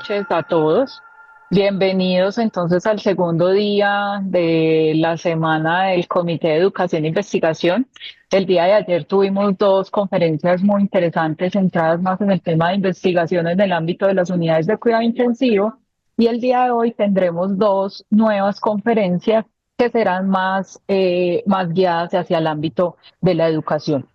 noches a todos. Bienvenidos entonces al segundo día de la semana del Comité de Educación e Investigación. El día de ayer tuvimos dos conferencias muy interesantes centradas más en el tema de investigación en el ámbito de las unidades de cuidado intensivo y el día de hoy tendremos dos nuevas conferencias que serán más guiadas hacia el ámbito de la educación.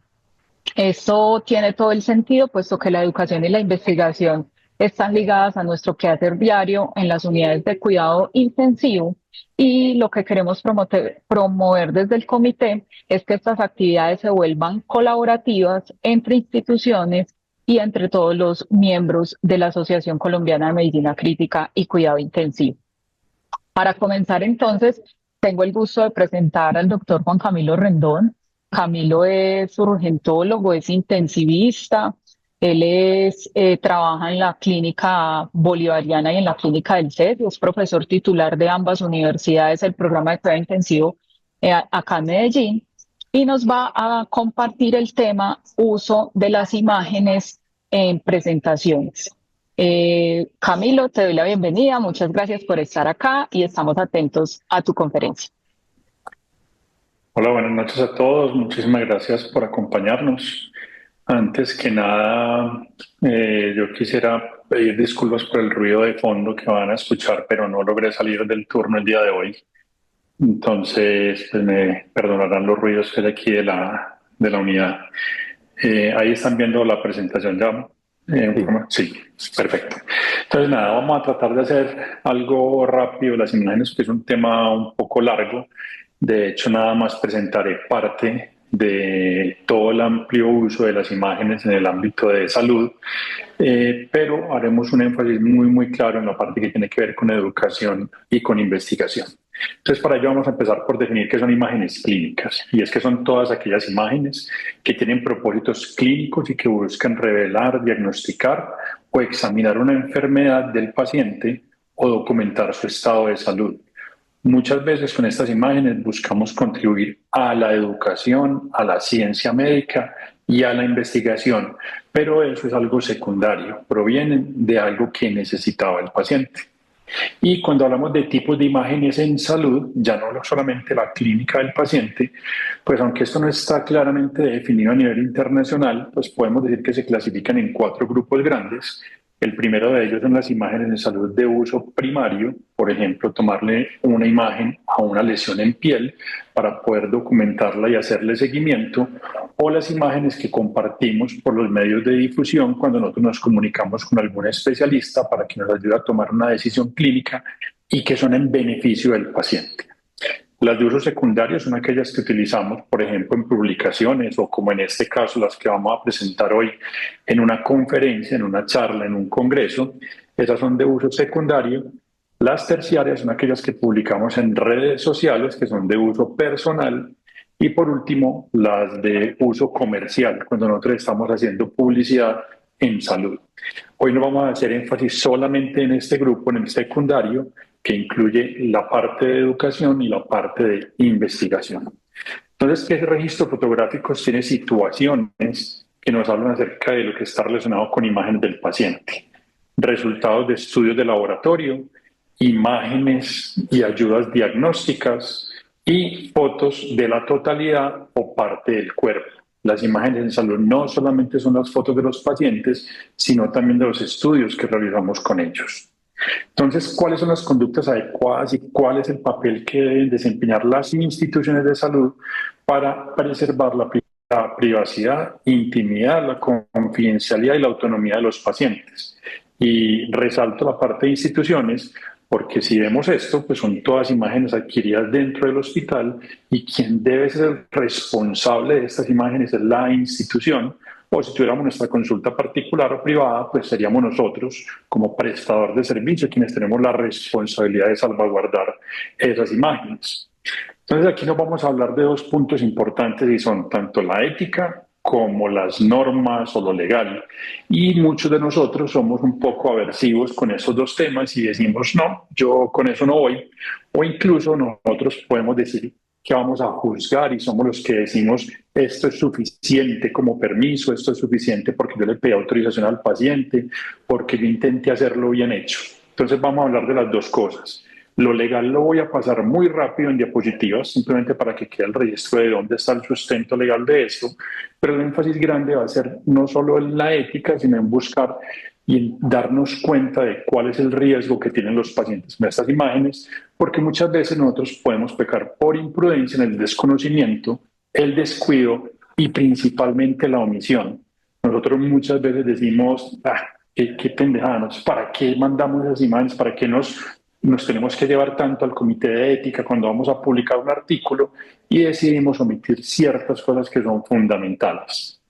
Esto tiene todo el sentido, puesto que la educación y la investigación están ligadas a nuestro quehacer diario en las unidades de cuidado intensivo y lo que queremos promover desde el comité es que estas actividades se vuelvan colaborativas entre instituciones y entre todos los miembros de la Asociación Colombiana de Medicina Crítica y Cuidado Intensivo. Para comenzar entonces, tengo el gusto de presentar al doctor Juan Camilo Rendón. Camilo es urgentólogo, es intensivista, trabaja en la clínica bolivariana y en la clínica del CES, es profesor titular de ambas universidades, el programa de cuidado intensivo acá en Medellín, y nos va a compartir el tema uso de las imágenes en presentaciones. Camilo, te doy la bienvenida, muchas gracias por estar acá y estamos atentos a tu conferencia. Hola, buenas noches a todos. Muchísimas gracias por acompañarnos. Antes que nada, yo quisiera pedir disculpas por el ruido de fondo que van a escuchar, pero no logré salir del turno el día de hoy. Entonces, pues me perdonarán los ruidos que hay aquí de la unidad. Ahí están viendo la presentación ya. Sí. Sí, perfecto. Entonces, nada, vamos a tratar de hacer algo rápido las imágenes, que es un tema un poco largo. De hecho, nada más presentaré parte de todo el amplio uso de las imágenes en el ámbito de salud, pero haremos un énfasis muy claro en la parte que tiene que ver con educación y con investigación. Entonces, para ello vamos a empezar por definir qué son imágenes clínicas, y es que son todas aquellas imágenes que tienen propósitos clínicos y que buscan revelar, diagnosticar o examinar una enfermedad del paciente o documentar su estado de salud. Muchas veces con estas imágenes buscamos contribuir a la educación, a la ciencia médica y a la investigación, pero eso es algo secundario, provienen de algo que necesitaba el paciente. Y cuando hablamos de tipos de imágenes en salud, ya no solamente la clínica del paciente, pues aunque esto no está claramente definido a nivel internacional, pues podemos decir que se clasifican en 4 grupos grandes. El primero de ellos son las imágenes en salud de uso primario, por ejemplo, tomarle una imagen a una lesión en piel para poder documentarla y hacerle seguimiento, o las imágenes que compartimos por los medios de difusión cuando nosotros nos comunicamos con algún especialista para que nos ayude a tomar una decisión clínica y que son en beneficio del paciente. Las de uso secundario son aquellas que utilizamos, por ejemplo, en publicaciones o como en este caso las que vamos a presentar hoy en una conferencia, en una charla, en un congreso. Esas son de uso secundario. Las terciarias son aquellas que publicamos en redes sociales, que son de uso personal. Y por último, las de uso comercial, cuando nosotros estamos haciendo publicidad en salud. Hoy no vamos a hacer énfasis solamente en este grupo, en el secundario, que incluye la parte de educación y la parte de investigación. Entonces, ¿qué registros fotográficos tiene situaciones que nos hablan acerca de lo que está relacionado con imágenes del paciente? Resultados de estudios de laboratorio, imágenes y ayudas diagnósticas y fotos de la totalidad o parte del cuerpo. Las imágenes en salud no solamente son las fotos de los pacientes, sino también de los estudios que realizamos con ellos. Entonces, ¿cuáles son las conductas adecuadas y cuál es el papel que deben desempeñar las instituciones de salud para preservar la privacidad, intimidad, la confidencialidad y la autonomía de los pacientes? Y resalto la parte de instituciones, porque si vemos esto, pues son todas imágenes adquiridas dentro del hospital y quien debe ser el responsable de estas imágenes es la institución, o si tuviéramos nuestra consulta particular o privada, pues seríamos nosotros como prestador de servicio quienes tenemos la responsabilidad de salvaguardar esas imágenes. Entonces aquí nos vamos a hablar de 2 puntos importantes y son tanto la ética como las normas o lo legal. Y muchos de nosotros somos un poco aversivos con esos 2 temas y decimos, no, yo con eso no voy. O incluso nosotros podemos decir que vamos a juzgar y somos los que decimos esto es suficiente como permiso, esto es suficiente porque yo le pedí autorización al paciente, porque yo intenté hacerlo bien hecho. Entonces vamos a hablar de las dos cosas. Lo legal lo voy a pasar muy rápido en diapositivas, simplemente para que quede el registro de dónde está el sustento legal de esto, pero el énfasis grande va a ser no solo en la ética, sino en buscar y en darnos cuenta de cuál es el riesgo que tienen los pacientes con estas imágenes, porque muchas veces nosotros podemos pecar por imprudencia en el desconocimiento, el descuido y principalmente la omisión. Nosotros muchas veces decimos, qué pendejada, ¿para qué mandamos esas imágenes? ¿Para qué nos tenemos que llevar tanto al comité de ética cuando vamos a publicar un artículo y decidimos omitir ciertas cosas que son fundamentales?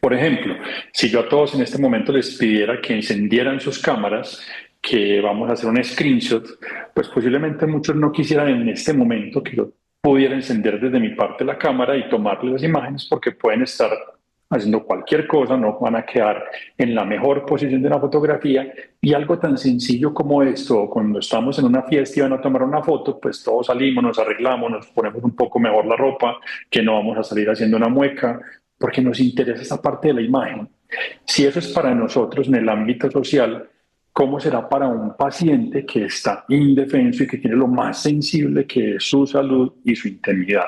Por ejemplo, si yo a todos en este momento les pidiera que encendieran sus cámaras, que vamos a hacer un screenshot, pues posiblemente muchos no quisieran en este momento que yo pudiera encender desde mi parte la cámara y tomarles las imágenes porque pueden estar haciendo cualquier cosa, no van a quedar en la mejor posición de una fotografía y algo tan sencillo como esto, cuando estamos en una fiesta y van a tomar una foto, pues todos salimos, nos arreglamos, nos ponemos un poco mejor la ropa, que no vamos a salir haciendo una mueca, porque nos interesa esa parte de la imagen. Si eso es para nosotros en el ámbito social, ¿cómo será para un paciente que está indefenso y que tiene lo más sensible que es su salud y su intimidad?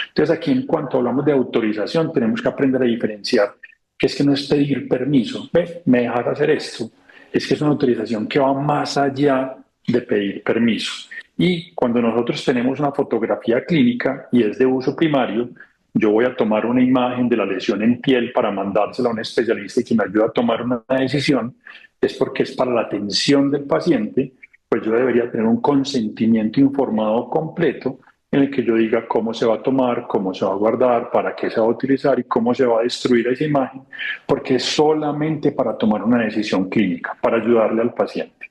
Entonces aquí en cuanto hablamos de autorización tenemos que aprender a diferenciar que es que no es pedir permiso, ¿ve? Me dejas hacer esto, es que es una autorización que va más allá de pedir permiso. Y cuando nosotros tenemos una fotografía clínica y es de uso primario, yo voy a tomar una imagen de la lesión en piel para mandársela a un especialista y que me ayude a tomar una decisión, es porque es para la atención del paciente, pues yo debería tener un consentimiento informado completo en el que yo diga cómo se va a tomar, cómo se va a guardar, para qué se va a utilizar y cómo se va a destruir esa imagen, porque es solamente para tomar una decisión clínica, para ayudarle al paciente.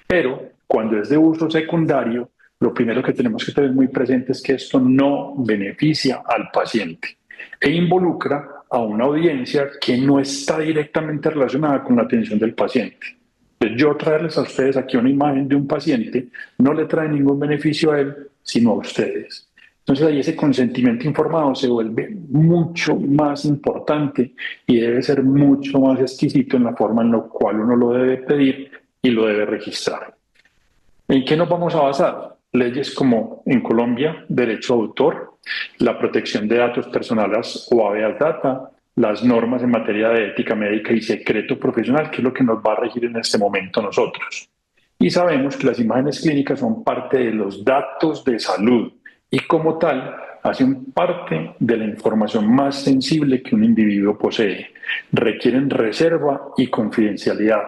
Pero cuando es de uso secundario, lo primero que tenemos que tener muy presente es que esto no beneficia al paciente e involucra a una audiencia que no está directamente relacionada con la atención del paciente. Entonces, yo traerles a ustedes aquí una imagen de un paciente no le trae ningún beneficio a él, sino a ustedes. Entonces ahí ese consentimiento informado se vuelve mucho más importante y debe ser mucho más exquisito en la forma en la cual uno lo debe pedir y lo debe registrar. ¿En qué nos vamos a basar? Leyes como en Colombia, derecho de autor, la protección de datos personales o habeas data, las normas en materia de ética médica y secreto profesional, que es lo que nos va a regir en este momento a nosotros. Y sabemos que las imágenes clínicas son parte de los datos de salud y como tal hacen parte de la información más sensible que un individuo posee. Requieren reserva y confidencialidad.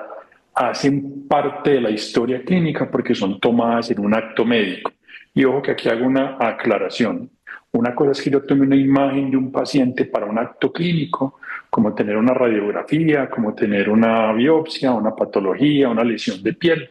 Hacen parte de la historia clínica porque son tomadas en un acto médico. Y ojo que aquí hago una aclaración. Una cosa es que yo tome una imagen de un paciente para un acto clínico, como tener una radiografía, como tener una biopsia, una patología, una lesión de piel.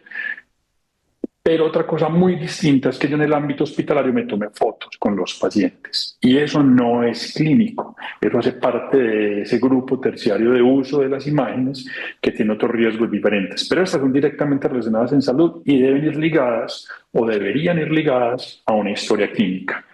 Pero otra cosa muy distinta es que yo en el ámbito hospitalario me tome fotos con los pacientes y eso no es clínico, eso hace parte de ese grupo terciario de uso de las imágenes que tiene otros riesgos diferentes, pero estas son directamente relacionadas en salud y deben ir ligadas o deberían ir ligadas a una historia clínica.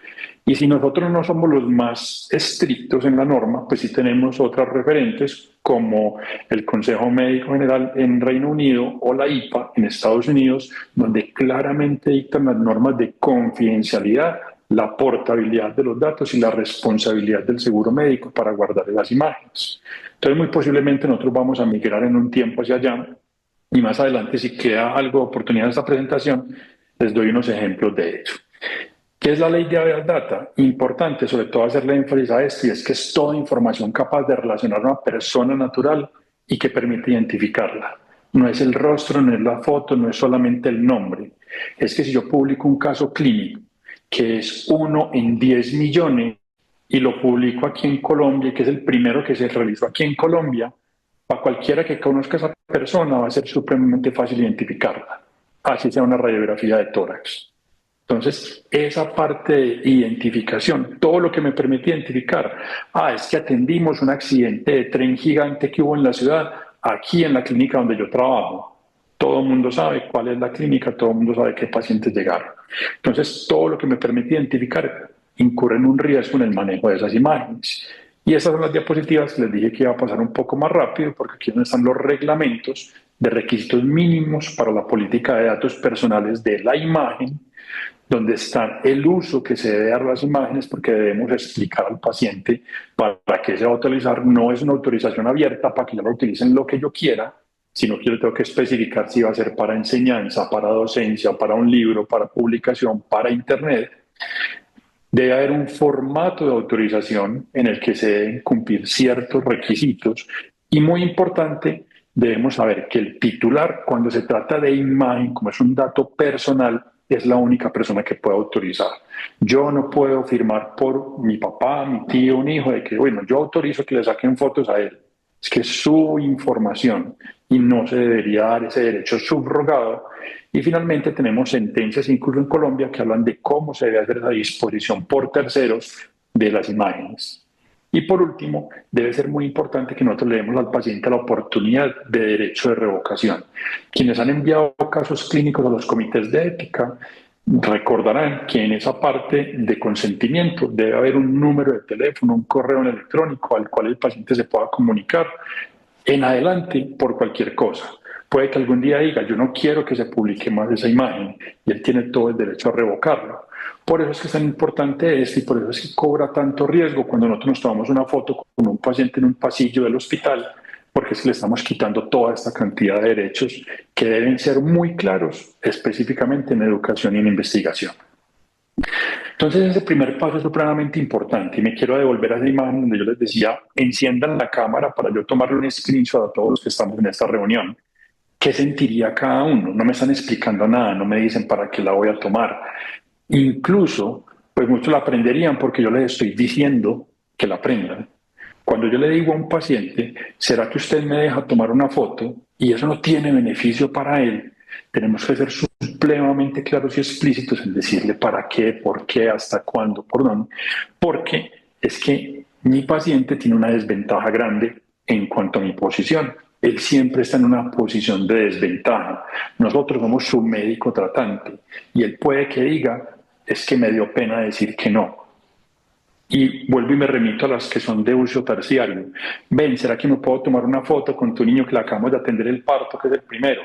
Y si nosotros no somos los más estrictos en la norma, pues sí tenemos otras referentes como el Consejo Médico General en Reino Unido o la IPA en Estados Unidos, donde claramente dictan las normas de confidencialidad, la portabilidad de los datos y la responsabilidad del seguro médico para guardar las imágenes. Entonces, muy posiblemente nosotros vamos a migrar en un tiempo hacia allá y más adelante, si queda algo de oportunidad en esta presentación, les doy unos ejemplos de ello. ¿Qué es la ley de habeas data? Importante, sobre todo hacerle énfasis a esto, y es que es toda información capaz de relacionar a una persona natural y que permite identificarla. No es el rostro, no es la foto, no es solamente el nombre. Es que si yo publico un caso clínico, que es 1 en 10 millones, y lo publico aquí en Colombia, que es el primero que se realizó aquí en Colombia, para cualquiera que conozca a esa persona va a ser supremamente fácil identificarla, así sea una radiografía de tórax. Entonces, esa parte de identificación, todo lo que me permite identificar, es que atendimos un accidente de tren gigante que hubo en la ciudad, aquí en la clínica donde yo trabajo. Todo el mundo sabe cuál es la clínica, todo el mundo sabe qué pacientes llegaron. Entonces, todo lo que me permite identificar incurren un riesgo en el manejo de esas imágenes. Y esas son las diapositivas que les dije que iba a pasar un poco más rápido, porque aquí están los reglamentos de requisitos mínimos para la política de datos personales de la imagen, donde está el uso que se debe dar a las imágenes, porque debemos explicar al paciente para qué se va a utilizar. No es una autorización abierta para que yo lo utilicen lo que yo quiera, sino que yo tengo que especificar si va a ser para enseñanza, para docencia, para un libro, para publicación, para internet. Debe haber un formato de autorización en el que se deben cumplir ciertos requisitos y, muy importante, debemos saber que el titular, cuando se trata de imagen, como es un dato personal, es la única persona que puede autorizar. Yo no puedo firmar por mi papá, mi tío, un hijo, de que, bueno, yo autorizo que le saquen fotos a él. Es que es su información y no se debería dar ese derecho subrogado. Y finalmente tenemos sentencias, incluso en Colombia, que hablan de cómo se debe hacer esa disposición por terceros de las imágenes. Y por último, debe ser muy importante que nosotros le demos al paciente la oportunidad de derecho de revocación. Quienes han enviado casos clínicos a los comités de ética recordarán que en esa parte de consentimiento debe haber un número de teléfono, un correo electrónico al cual el paciente se pueda comunicar en adelante por cualquier cosa. Puede que algún día diga, yo no quiero que se publique más esa imagen, y él tiene todo el derecho a revocarlo. Por eso es que es tan importante esto y por eso es que cobra tanto riesgo cuando nosotros nos tomamos una foto con un paciente en un pasillo del hospital, porque es que le estamos quitando toda esta cantidad de derechos que deben ser muy claros, específicamente en educación y en investigación. Entonces ese primer paso es supremamente importante y me quiero devolver a esa imagen donde yo les decía, enciendan la cámara para yo tomarle un screenshot a todos los que estamos en esta reunión. ¿Qué sentiría cada uno? No me están explicando nada, no me dicen para qué la voy a tomar. Incluso, pues muchos la aprenderían porque yo les estoy diciendo que la aprendan. Cuando yo le digo a un paciente, ¿será que usted me deja tomar una foto? Y eso no tiene beneficio para él. Tenemos que ser supremamente claros y explícitos en decirle para qué, por qué, hasta cuándo, por dónde. Porque es que mi paciente tiene una desventaja grande en cuanto a mi posición. Él siempre está en una posición de desventaja. Nosotros somos su médico tratante y él puede que diga, es que me dio pena decir que no. Y vuelvo y me remito a las que son de uso terciario. Ven, ¿será que me puedo tomar una foto con tu niño que le acabamos de atender el parto, que es el primero?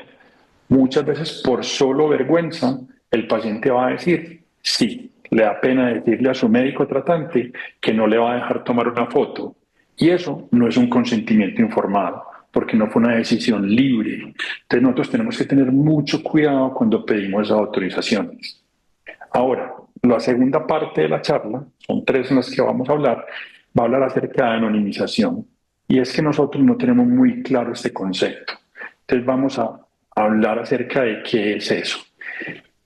Muchas veces por solo vergüenza, el paciente va a decir, sí, le da pena decirle a su médico tratante que no le va a dejar tomar una foto. Y eso no es un consentimiento informado, porque no fue una decisión libre. Entonces nosotros tenemos que tener mucho cuidado cuando pedimos esas autorizaciones. Ahora, la segunda parte de la charla, son tres en las que vamos a hablar, va a hablar acerca de anonimización. Y es que nosotros no tenemos muy claro este concepto. Entonces vamos a hablar acerca de qué es eso.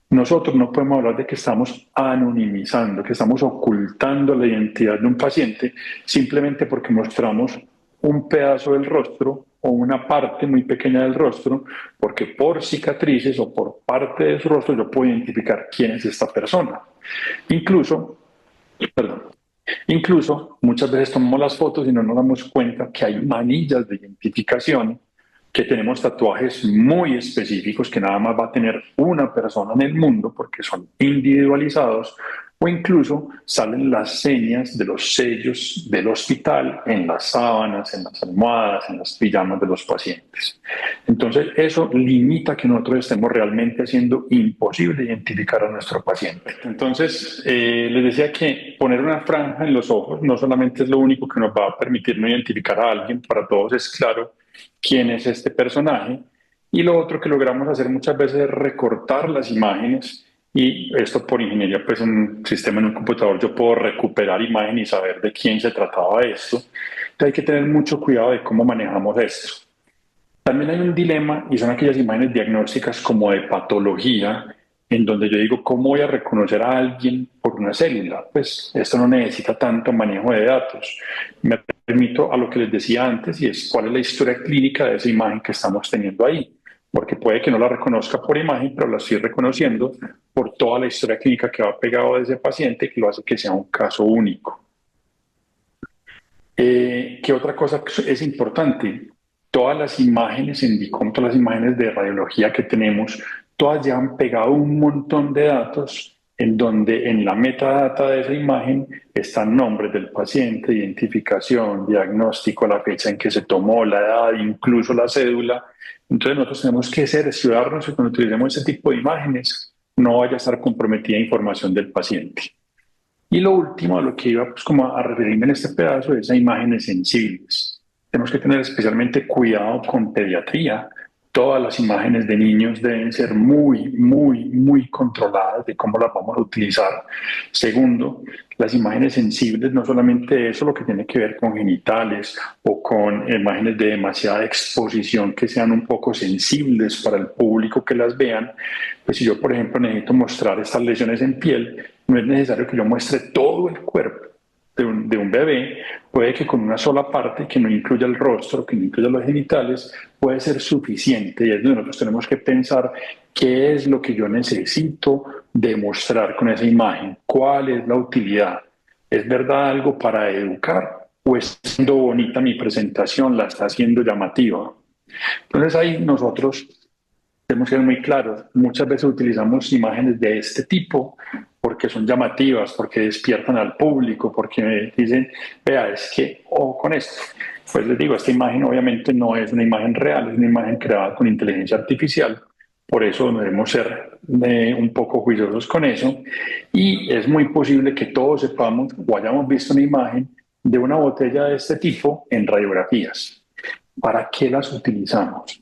Nosotros no podemos hablar de que estamos anonimizando, que estamos ocultando la identidad de un paciente simplemente porque mostramos un pedazo del rostro o una parte muy pequeña del rostro, porque por cicatrices o por parte de su rostro yo puedo identificar quién es esta persona. Incluso, perdón, incluso muchas veces tomamos las fotos y no nos damos cuenta que hay manillas de identificación, que tenemos tatuajes muy específicos que nada más va a tener una persona en el mundo porque son individualizados, o incluso salen las señas de los sellos del hospital en las sábanas, en las almohadas, en las pijamas de los pacientes. Entonces eso limita que nosotros estemos realmente haciendo imposible identificar a nuestro paciente. Entonces les decía que poner una franja en los ojos no solamente es lo único que nos va a permitir no identificar a alguien, para todos es claro quién es este personaje, y lo otro que logramos hacer muchas veces es recortar las imágenes, y esto por ingeniería, pues en un sistema, en un computador, yo puedo recuperar imagen y saber de quién se trataba esto. Entonces hay que tener mucho cuidado de cómo manejamos esto. También hay un dilema y son aquellas imágenes diagnósticas como de patología, en donde yo digo, ¿cómo voy a reconocer a alguien por una célula? Pues esto no necesita tanto manejo de datos. Me remito a lo que les decía antes, y es cuál es la historia clínica de esa imagen que estamos teniendo ahí. Porque puede que no la reconozca por imagen, pero la estoy reconociendo por toda la historia clínica que va pegado de ese paciente, que lo hace que sea un caso único. ¿Qué otra cosa es importante? Todas las imágenes en DICOM, todas las imágenes de radiología que tenemos, todas llevan pegado un montón de datos en donde en la metadata de esa imagen están nombres del paciente, identificación, diagnóstico, la fecha en que se tomó, la edad, incluso la cédula. Entonces nosotros tenemos que cerciorarnos que cuando utilicemos ese tipo de imágenes no vaya a estar comprometida información del paciente. Y lo último a lo que iba pues, como a referirme en este pedazo es a imágenes sensibles. Tenemos que tener especialmente cuidado con pediatría. Todas las imágenes de niños deben ser muy controladas de cómo las vamos a utilizar. Segundo, las imágenes sensibles, no solamente eso, lo que tiene que ver con genitales o con imágenes de demasiada exposición que sean un poco sensibles para el público que las vean. Pues si yo, por ejemplo, necesito mostrar estas lesiones en piel, no es necesario que yo muestre todo el cuerpo de un bebé. Puede que con una sola parte, que no incluya el rostro, que no incluya los genitales, puede ser suficiente. Y es donde nosotros tenemos que pensar qué es lo que yo necesito demostrar con esa imagen, cuál es la utilidad. ¿Es verdad algo para educar o es siendo bonita mi presentación, la está haciendo llamativa? Entonces ahí nosotros tenemos que ser muy claros. Muchas veces utilizamos imágenes de este tipo porque son llamativas, porque despiertan al público, porque dicen, vea, es que, o con esto. Pues les digo, esta imagen obviamente no es una imagen real, es una imagen creada con inteligencia artificial. Por eso debemos ser un poco juiciosos con eso. Y es muy posible que todos sepamos o hayamos visto una imagen de una botella de este tipo en radiografías. ¿Para qué las utilizamos?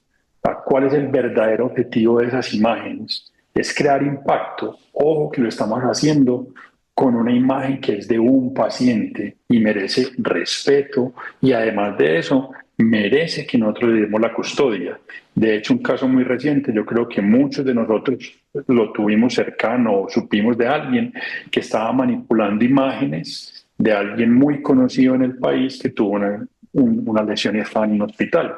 ¿Cuál es el verdadero objetivo de esas imágenes? Es crear impacto. Ojo que lo estamos haciendo con una imagen que es de un paciente y merece respeto y además de eso merece que nosotros le demos la custodia. De hecho, un caso muy reciente, yo creo que muchos de nosotros lo tuvimos cercano o supimos de alguien que estaba manipulando imágenes de alguien muy conocido en el país que tuvo una lesión y estaba en un hospital.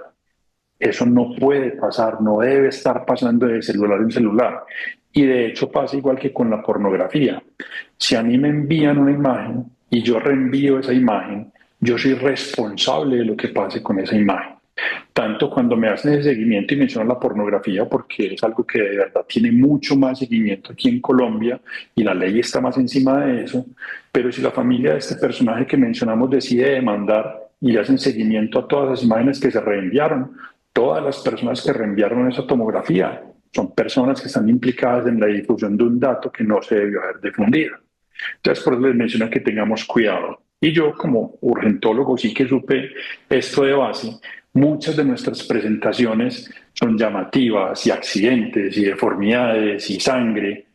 Eso no puede pasar, no debe estar pasando de celular en celular. Y de hecho pasa igual que con la pornografía. Si a mí me envían una imagen y yo reenvío esa imagen, yo soy responsable de lo que pase con esa imagen. Tanto cuando me hacen ese seguimiento y mencionan la pornografía, porque es algo que de verdad tiene mucho más seguimiento aquí en Colombia y la ley está más encima de eso, pero si la familia de este personaje que mencionamos decide demandar y hacen seguimiento a todas las imágenes que se reenviaron, todas las personas que reenviaron esa tomografía son personas que están implicadas en la difusión de un dato que no se debió haber difundido. Entonces, por eso les menciono que tengamos cuidado. Y yo, como urgentólogo, sí que supe esto de base. Muchas de nuestras presentaciones son llamativas y accidentes y deformidades y sangre.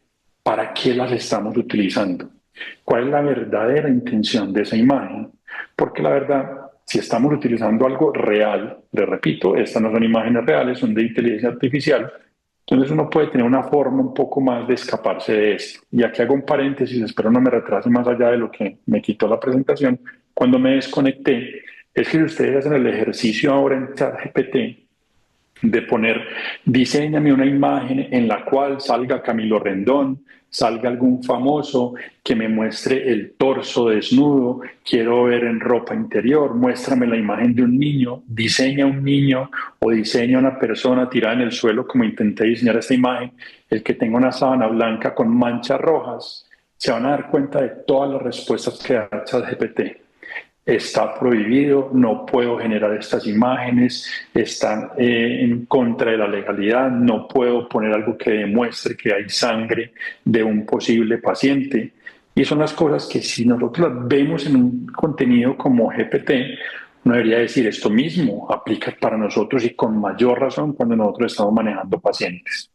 ¿Para qué las estamos utilizando? ¿Cuál es la verdadera intención de esa imagen? Porque la verdad, si estamos utilizando algo real, les repito, estas no son imágenes reales, son de inteligencia artificial, entonces uno puede tener una forma un poco más de escaparse de esto. Y aquí hago un paréntesis, espero no me retrase más allá de lo que me quitó la presentación. Cuando me desconecté, es que si ustedes hacen el ejercicio ahora en ChatGPT de poner, diseñame una imagen en la cual salga Camilo Rendón, salga algún famoso que me muestre el torso desnudo, quiero ver en ropa interior, muéstrame la imagen de un niño, diseña un niño o diseña una persona tirada en el suelo como intenté diseñar esta imagen, el que tenga una sábana blanca con manchas rojas, se van a dar cuenta de todas las respuestas que da ChatGPT. Está prohibido, no puedo generar estas imágenes, están en contra de la legalidad, no puedo poner algo que demuestre que hay sangre de un posible paciente. Y son las cosas que si nosotros las vemos en un contenido como GPT, uno debería decir esto mismo aplica para nosotros y con mayor razón cuando nosotros estamos manejando pacientes.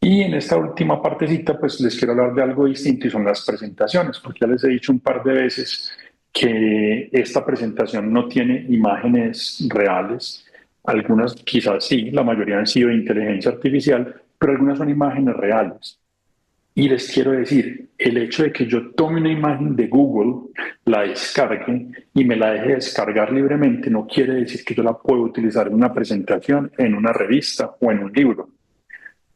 Y en esta última partecita, pues les quiero hablar de algo distinto y son las presentaciones, porque ya les he dicho un par de veces que esta presentación no tiene imágenes reales. Algunas quizás sí, la mayoría han sido de inteligencia artificial, pero algunas son imágenes reales. Y les quiero decir, el hecho de que yo tome una imagen de Google, la descargue y me la deje descargar libremente, no quiere decir que yo la pueda utilizar en una presentación, en una revista o en un libro.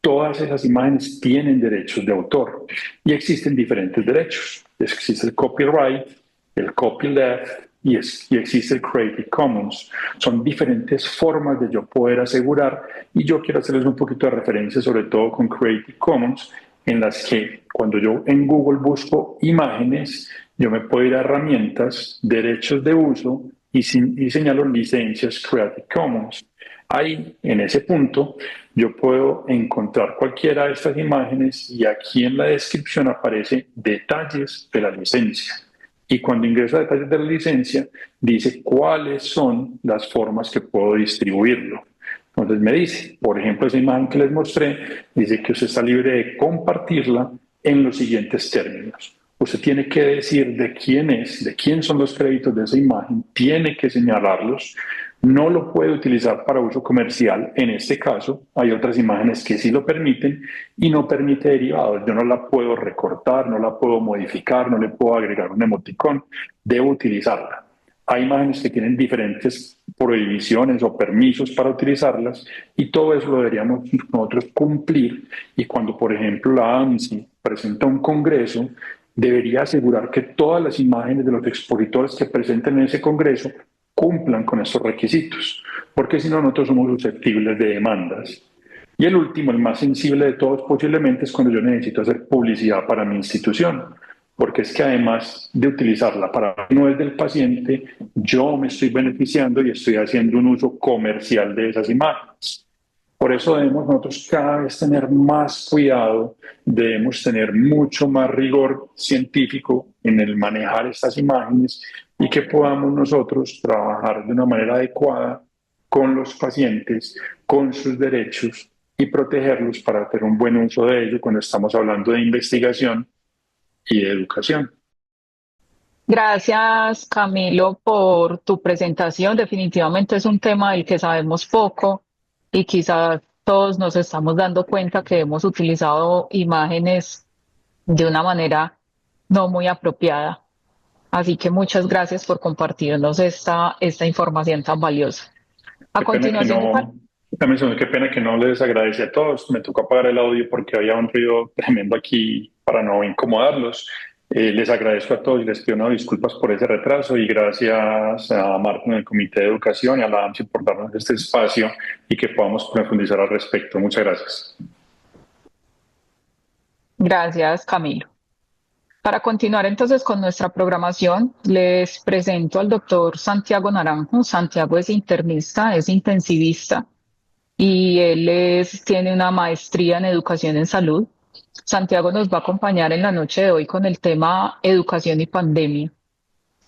Todas esas imágenes tienen derechos de autor y existen diferentes derechos. Existe el copyright, el copyleft y existe el Creative Commons. Son diferentes formas de yo poder asegurar y yo quiero hacerles un poquito de referencia sobre todo con Creative Commons, en las que cuando yo en Google busco imágenes, yo me puedo ir a herramientas, derechos de uso y señalo licencias Creative Commons. Ahí, en ese punto, yo puedo encontrar cualquiera de estas imágenes y aquí en la descripción aparece detalles de la licencia. Y cuando ingreso a detalles de la licencia, dice cuáles son las formas que puedo distribuirlo. Entonces me dice, por ejemplo, esa imagen que les mostré, dice que usted está libre de compartirla en los siguientes términos. Usted tiene que decir de quién es, de quién son los créditos de esa imagen, tiene que señalarlos, no lo puede utilizar para uso comercial. En este caso, hay otras imágenes que sí lo permiten y no permite derivados. Yo no la puedo recortar, no la puedo modificar, no le puedo agregar un emoticón, debo utilizarla. Hay imágenes que tienen diferentes prohibiciones o permisos para utilizarlas y todo eso lo deberíamos nosotros cumplir. Y cuando, por ejemplo, la ANSI presenta un congreso, debería asegurar que todas las imágenes de los expositores que presenten en ese congreso cumplan con estos requisitos, porque si no, nosotros somos susceptibles de demandas. Y el último, el más sensible de todos posiblemente, es cuando yo necesito hacer publicidad para mi institución, porque es que además de utilizarla para no es del paciente, yo me estoy beneficiando y estoy haciendo un uso comercial de esas imágenes. Por eso debemos nosotros cada vez tener más cuidado, debemos tener mucho más rigor científico en el manejar estas imágenes y que podamos nosotros trabajar de una manera adecuada con los pacientes, con sus derechos y protegerlos para hacer un buen uso de ello cuando estamos hablando de investigación y de educación. Gracias, Camilo, por tu presentación. Definitivamente es un tema del que sabemos poco y quizás todos nos estamos dando cuenta que hemos utilizado imágenes de una manera no muy apropiada. Así que muchas gracias por compartirnos esta información tan valiosa. A Qué pena que continuación, no, también qué pena que no les agradece a todos. Me tocó apagar el audio porque había un ruido tremendo aquí para no incomodarlos. Les agradezco a todos y les pido una disculpas por ese retraso y gracias a Martín del Comité de Educación y a la AMSI por darnos este espacio y que podamos profundizar al respecto. Muchas gracias. gracias, Camilo. Para continuar entonces con nuestra programación, les presento al doctor Santiago Naranjo. Santiago es internista, es intensivista y tiene una maestría en educación en salud. Santiago nos va a acompañar en la noche de hoy con el tema educación y pandemia.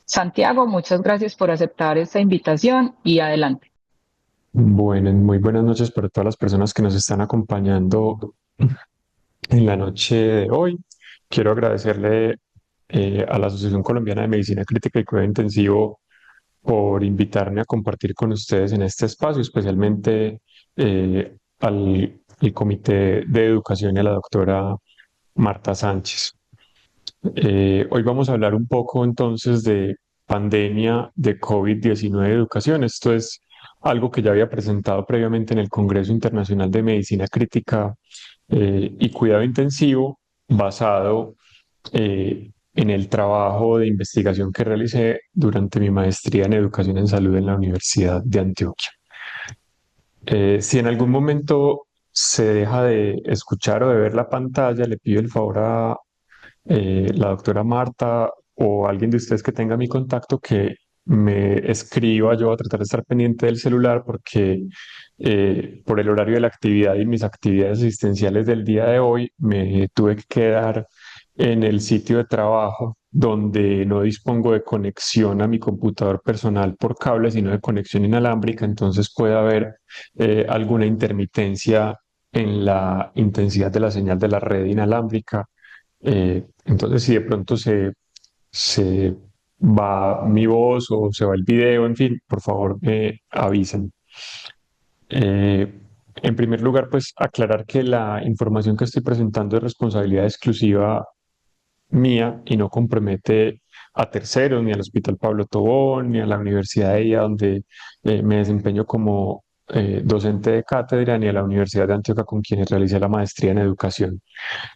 Santiago, muchas gracias por aceptar esta invitación y adelante. Bueno, muy buenas noches para todas las personas que nos están acompañando en la noche de hoy. Quiero agradecerle a la Asociación Colombiana de Medicina Crítica y Cuidado Intensivo por invitarme a compartir con ustedes en este espacio, especialmente al Comité de Educación y a la doctora Marta Sánchez. Hoy vamos a hablar un poco entonces de pandemia de COVID-19 de educación. Esto es algo que ya había presentado previamente en el Congreso Internacional de Medicina Crítica y Cuidado Intensivo, basado en el trabajo de investigación que realicé durante mi maestría en Educación en Salud en la Universidad de Antioquia. Si en algún momento se deja de escuchar o de ver la pantalla, le pido el favor a la doctora Marta o alguien de ustedes que tenga mi contacto que me escriba. Yo voy a tratar de estar pendiente del celular porque por el horario de la actividad y mis actividades asistenciales del día de hoy me tuve que quedar en el sitio de trabajo donde no dispongo de conexión a mi computador personal por cable, sino de conexión inalámbrica, entonces puede haber alguna intermitencia en la intensidad de la señal de la red inalámbrica. Entonces, si de pronto se va mi voz o se va el video, en fin, por favor me avisen. Eh, en primer lugar, pues aclarar que la información que estoy presentando es responsabilidad exclusiva mía y no compromete a terceros, ni al Hospital Pablo Tobón, ni a la Universidad de ella, donde me desempeño como docente de cátedra, ni a la Universidad de Antioquia, con quienes realicé la maestría en educación.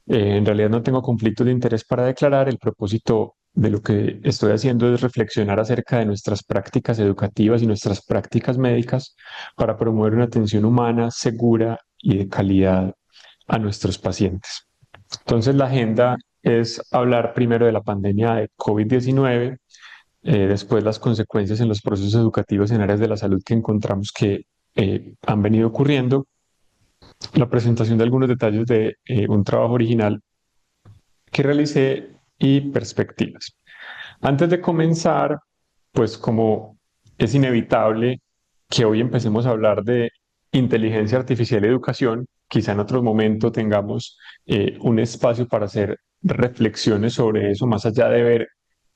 En realidad no tengo conflicto de interés para declarar. El propósito de lo que estoy haciendo es reflexionar acerca de nuestras prácticas educativas y nuestras prácticas médicas para promover una atención humana, segura y de calidad a nuestros pacientes. Entonces, la agenda es hablar primero de la pandemia de COVID-19, después las consecuencias en los procesos educativos en áreas de la salud que encontramos que han venido ocurriendo, la presentación de algunos detalles de un trabajo original que realicé y perspectivas. Antes de comenzar, pues como es inevitable que hoy empecemos a hablar de inteligencia artificial y educación, quizá en otro momento tengamos un espacio para hacer reflexiones sobre eso, más allá de ver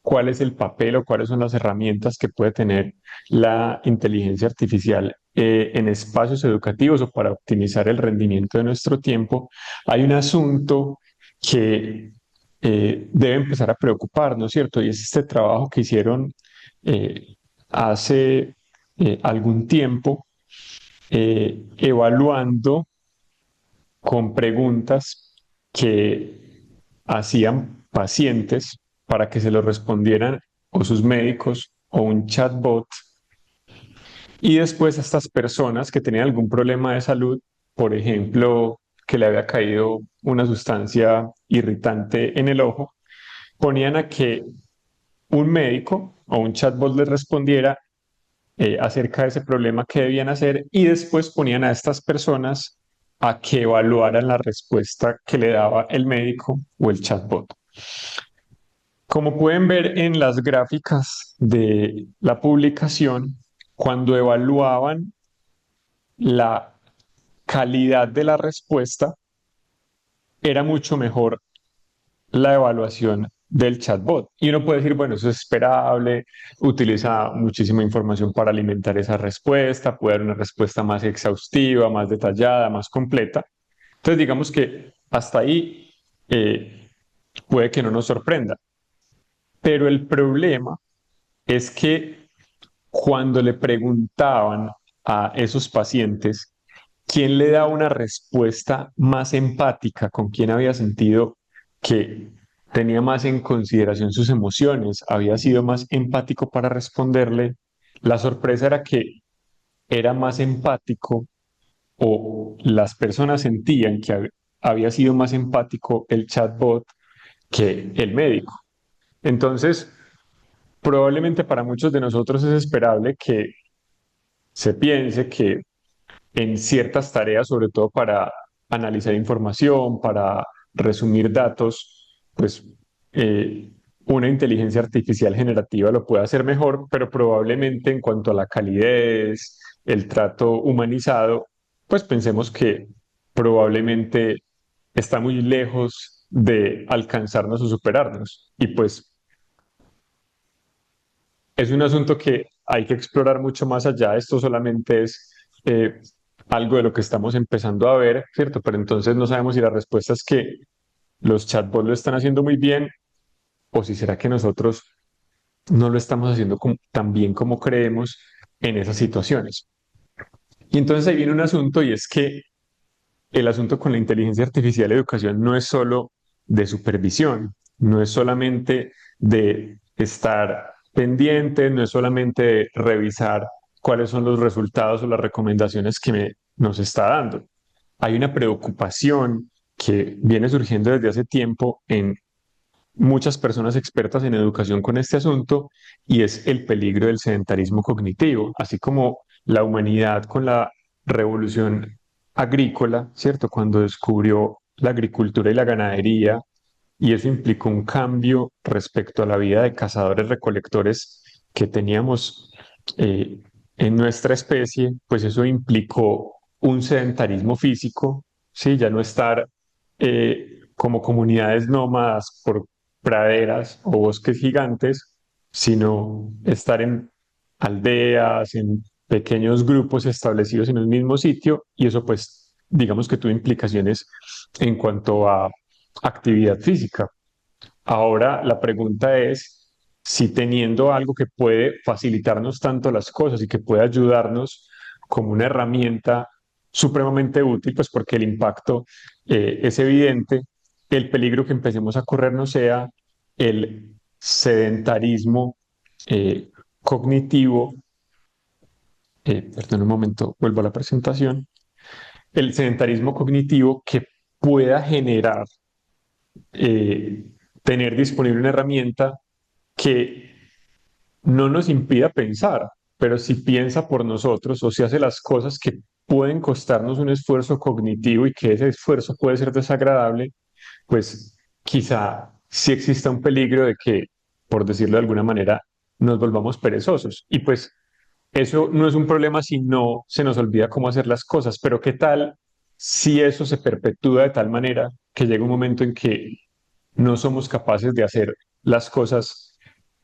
cuál es el papel o cuáles son las herramientas que puede tener la inteligencia artificial en espacios educativos o para optimizar el rendimiento de nuestro tiempo. Hay un asunto que debe empezar a preocupar, ¿no es cierto? Y es este trabajo que hicieron eh, hace algún tiempo, evaluando con preguntas que hacían pacientes para que se lo respondieran o sus médicos o un chatbot. Y después a estas personas que tenían algún problema de salud, por ejemplo, que le había caído una sustancia irritante en el ojo, ponían a que un médico o un chatbot les respondiera acerca de ese problema que debían hacer y después ponían a estas personas a que evaluaran la respuesta que le daba el médico o el chatbot. Como pueden ver en las gráficas de la publicación, cuando evaluaban la calidad de la respuesta, era mucho mejor la evaluación del chatbot. Y uno puede decir, bueno, eso es esperable, utiliza muchísima información para alimentar esa respuesta, puede dar una respuesta más exhaustiva, más detallada, más completa. Entonces, digamos que hasta ahí puede que no nos sorprenda. Pero el problema es que cuando le preguntaban a esos pacientes quién le da una respuesta más empática, con quién había sentido que tenía más en consideración sus emociones, había sido más empático para responderle, la sorpresa era que era más empático o las personas sentían que había sido más empático el chatbot que el médico. Entonces, probablemente para muchos de nosotros es esperable que se piense que en ciertas tareas, sobre todo para analizar información, para resumir datos, pues eh, una inteligencia artificial generativa lo puede hacer mejor, pero probablemente en cuanto a la calidez, el trato humanizado, pues pensemos que probablemente está muy lejos de alcanzarnos o superarnos. Y pues es un asunto que hay que explorar mucho más allá. Esto solamente es eh, algo de lo que estamos empezando a ver, ¿cierto? Pero entonces no sabemos si la respuesta es que los chatbots lo están haciendo muy bien o si será que nosotros no lo estamos haciendo tan bien como creemos en esas situaciones. Y entonces ahí viene un asunto y es que el asunto con la inteligencia artificial de educación no es solo de supervisión, no es solamente de estar pendiente, no es solamente de revisar cuáles son los resultados o las recomendaciones que nos está dando. Hay una preocupación que viene surgiendo desde hace tiempo en muchas personas expertas en educación con este asunto y es el peligro del sedentarismo cognitivo, así como la humanidad con la revolución agrícola, ¿cierto? Cuando descubrió la agricultura y la ganadería y eso implicó un cambio respecto a la vida de cazadores-recolectores que teníamos eh, en nuestra especie, pues eso implicó un sedentarismo físico, ¿sí? Ya no estar como comunidades nómadas por praderas o bosques gigantes, sino estar en aldeas, en pequeños grupos establecidos en un mismo sitio y eso pues digamos que tuvo implicaciones en cuanto a actividad física. Ahora la pregunta es si teniendo algo que puede facilitarnos tanto las cosas y que puede ayudarnos como una herramienta supremamente útil, pues porque el impacto es evidente, el peligro que empecemos a correr no sea el sedentarismo cognitivo, perdón un momento, vuelvo a la presentación, el sedentarismo cognitivo que pueda generar eh, tener disponible una herramienta que no nos impida pensar, pero si piensa por nosotros o si hace las cosas que pueden costarnos un esfuerzo cognitivo y que ese esfuerzo puede ser desagradable, pues quizá sí exista un peligro de que, por decirlo de alguna manera, nos volvamos perezosos. Y pues eso no es un problema si no se nos olvida cómo hacer las cosas, pero ¿qué tal si eso se perpetúa de tal manera que llega un momento en que no somos capaces de hacer las cosas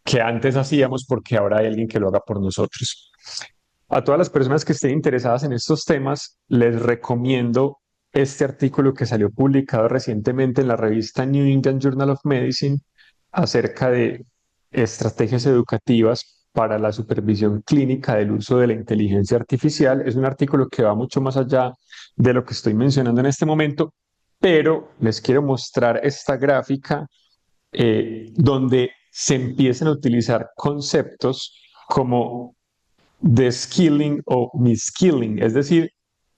que antes hacíamos porque ahora hay alguien que lo haga por nosotros? A todas las personas que estén interesadas en estos temas, les recomiendo este artículo que salió publicado recientemente en la revista New England Journal of Medicine acerca de estrategias educativas para la supervisión clínica del uso de la inteligencia artificial. Es un artículo que va mucho más allá de lo que estoy mencionando en este momento, pero les quiero mostrar esta gráfica donde se empiezan a utilizar conceptos como de skilling o miskilling, es decir,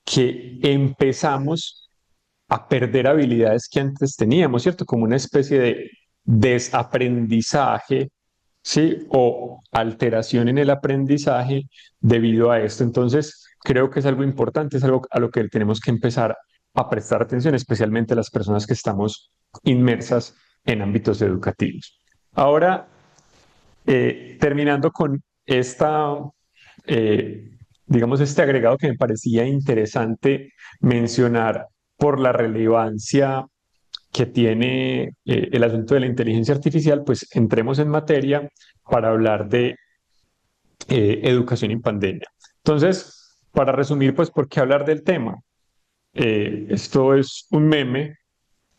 que empezamos a perder habilidades que antes teníamos, ¿cierto? Como una especie de desaprendizaje, ¿sí? O alteración en el aprendizaje debido a esto. Entonces, creo que es algo importante, es algo a lo que tenemos que empezar a prestar atención, especialmente las personas que estamos inmersas en ámbitos educativos. Ahora, terminando con esta, eh, digamos, este agregado que me parecía interesante mencionar por la relevancia que tiene el asunto de la inteligencia artificial, pues entremos en materia para hablar de educación en pandemia. Entonces, para resumir, pues, ¿por qué hablar del tema? Esto es un meme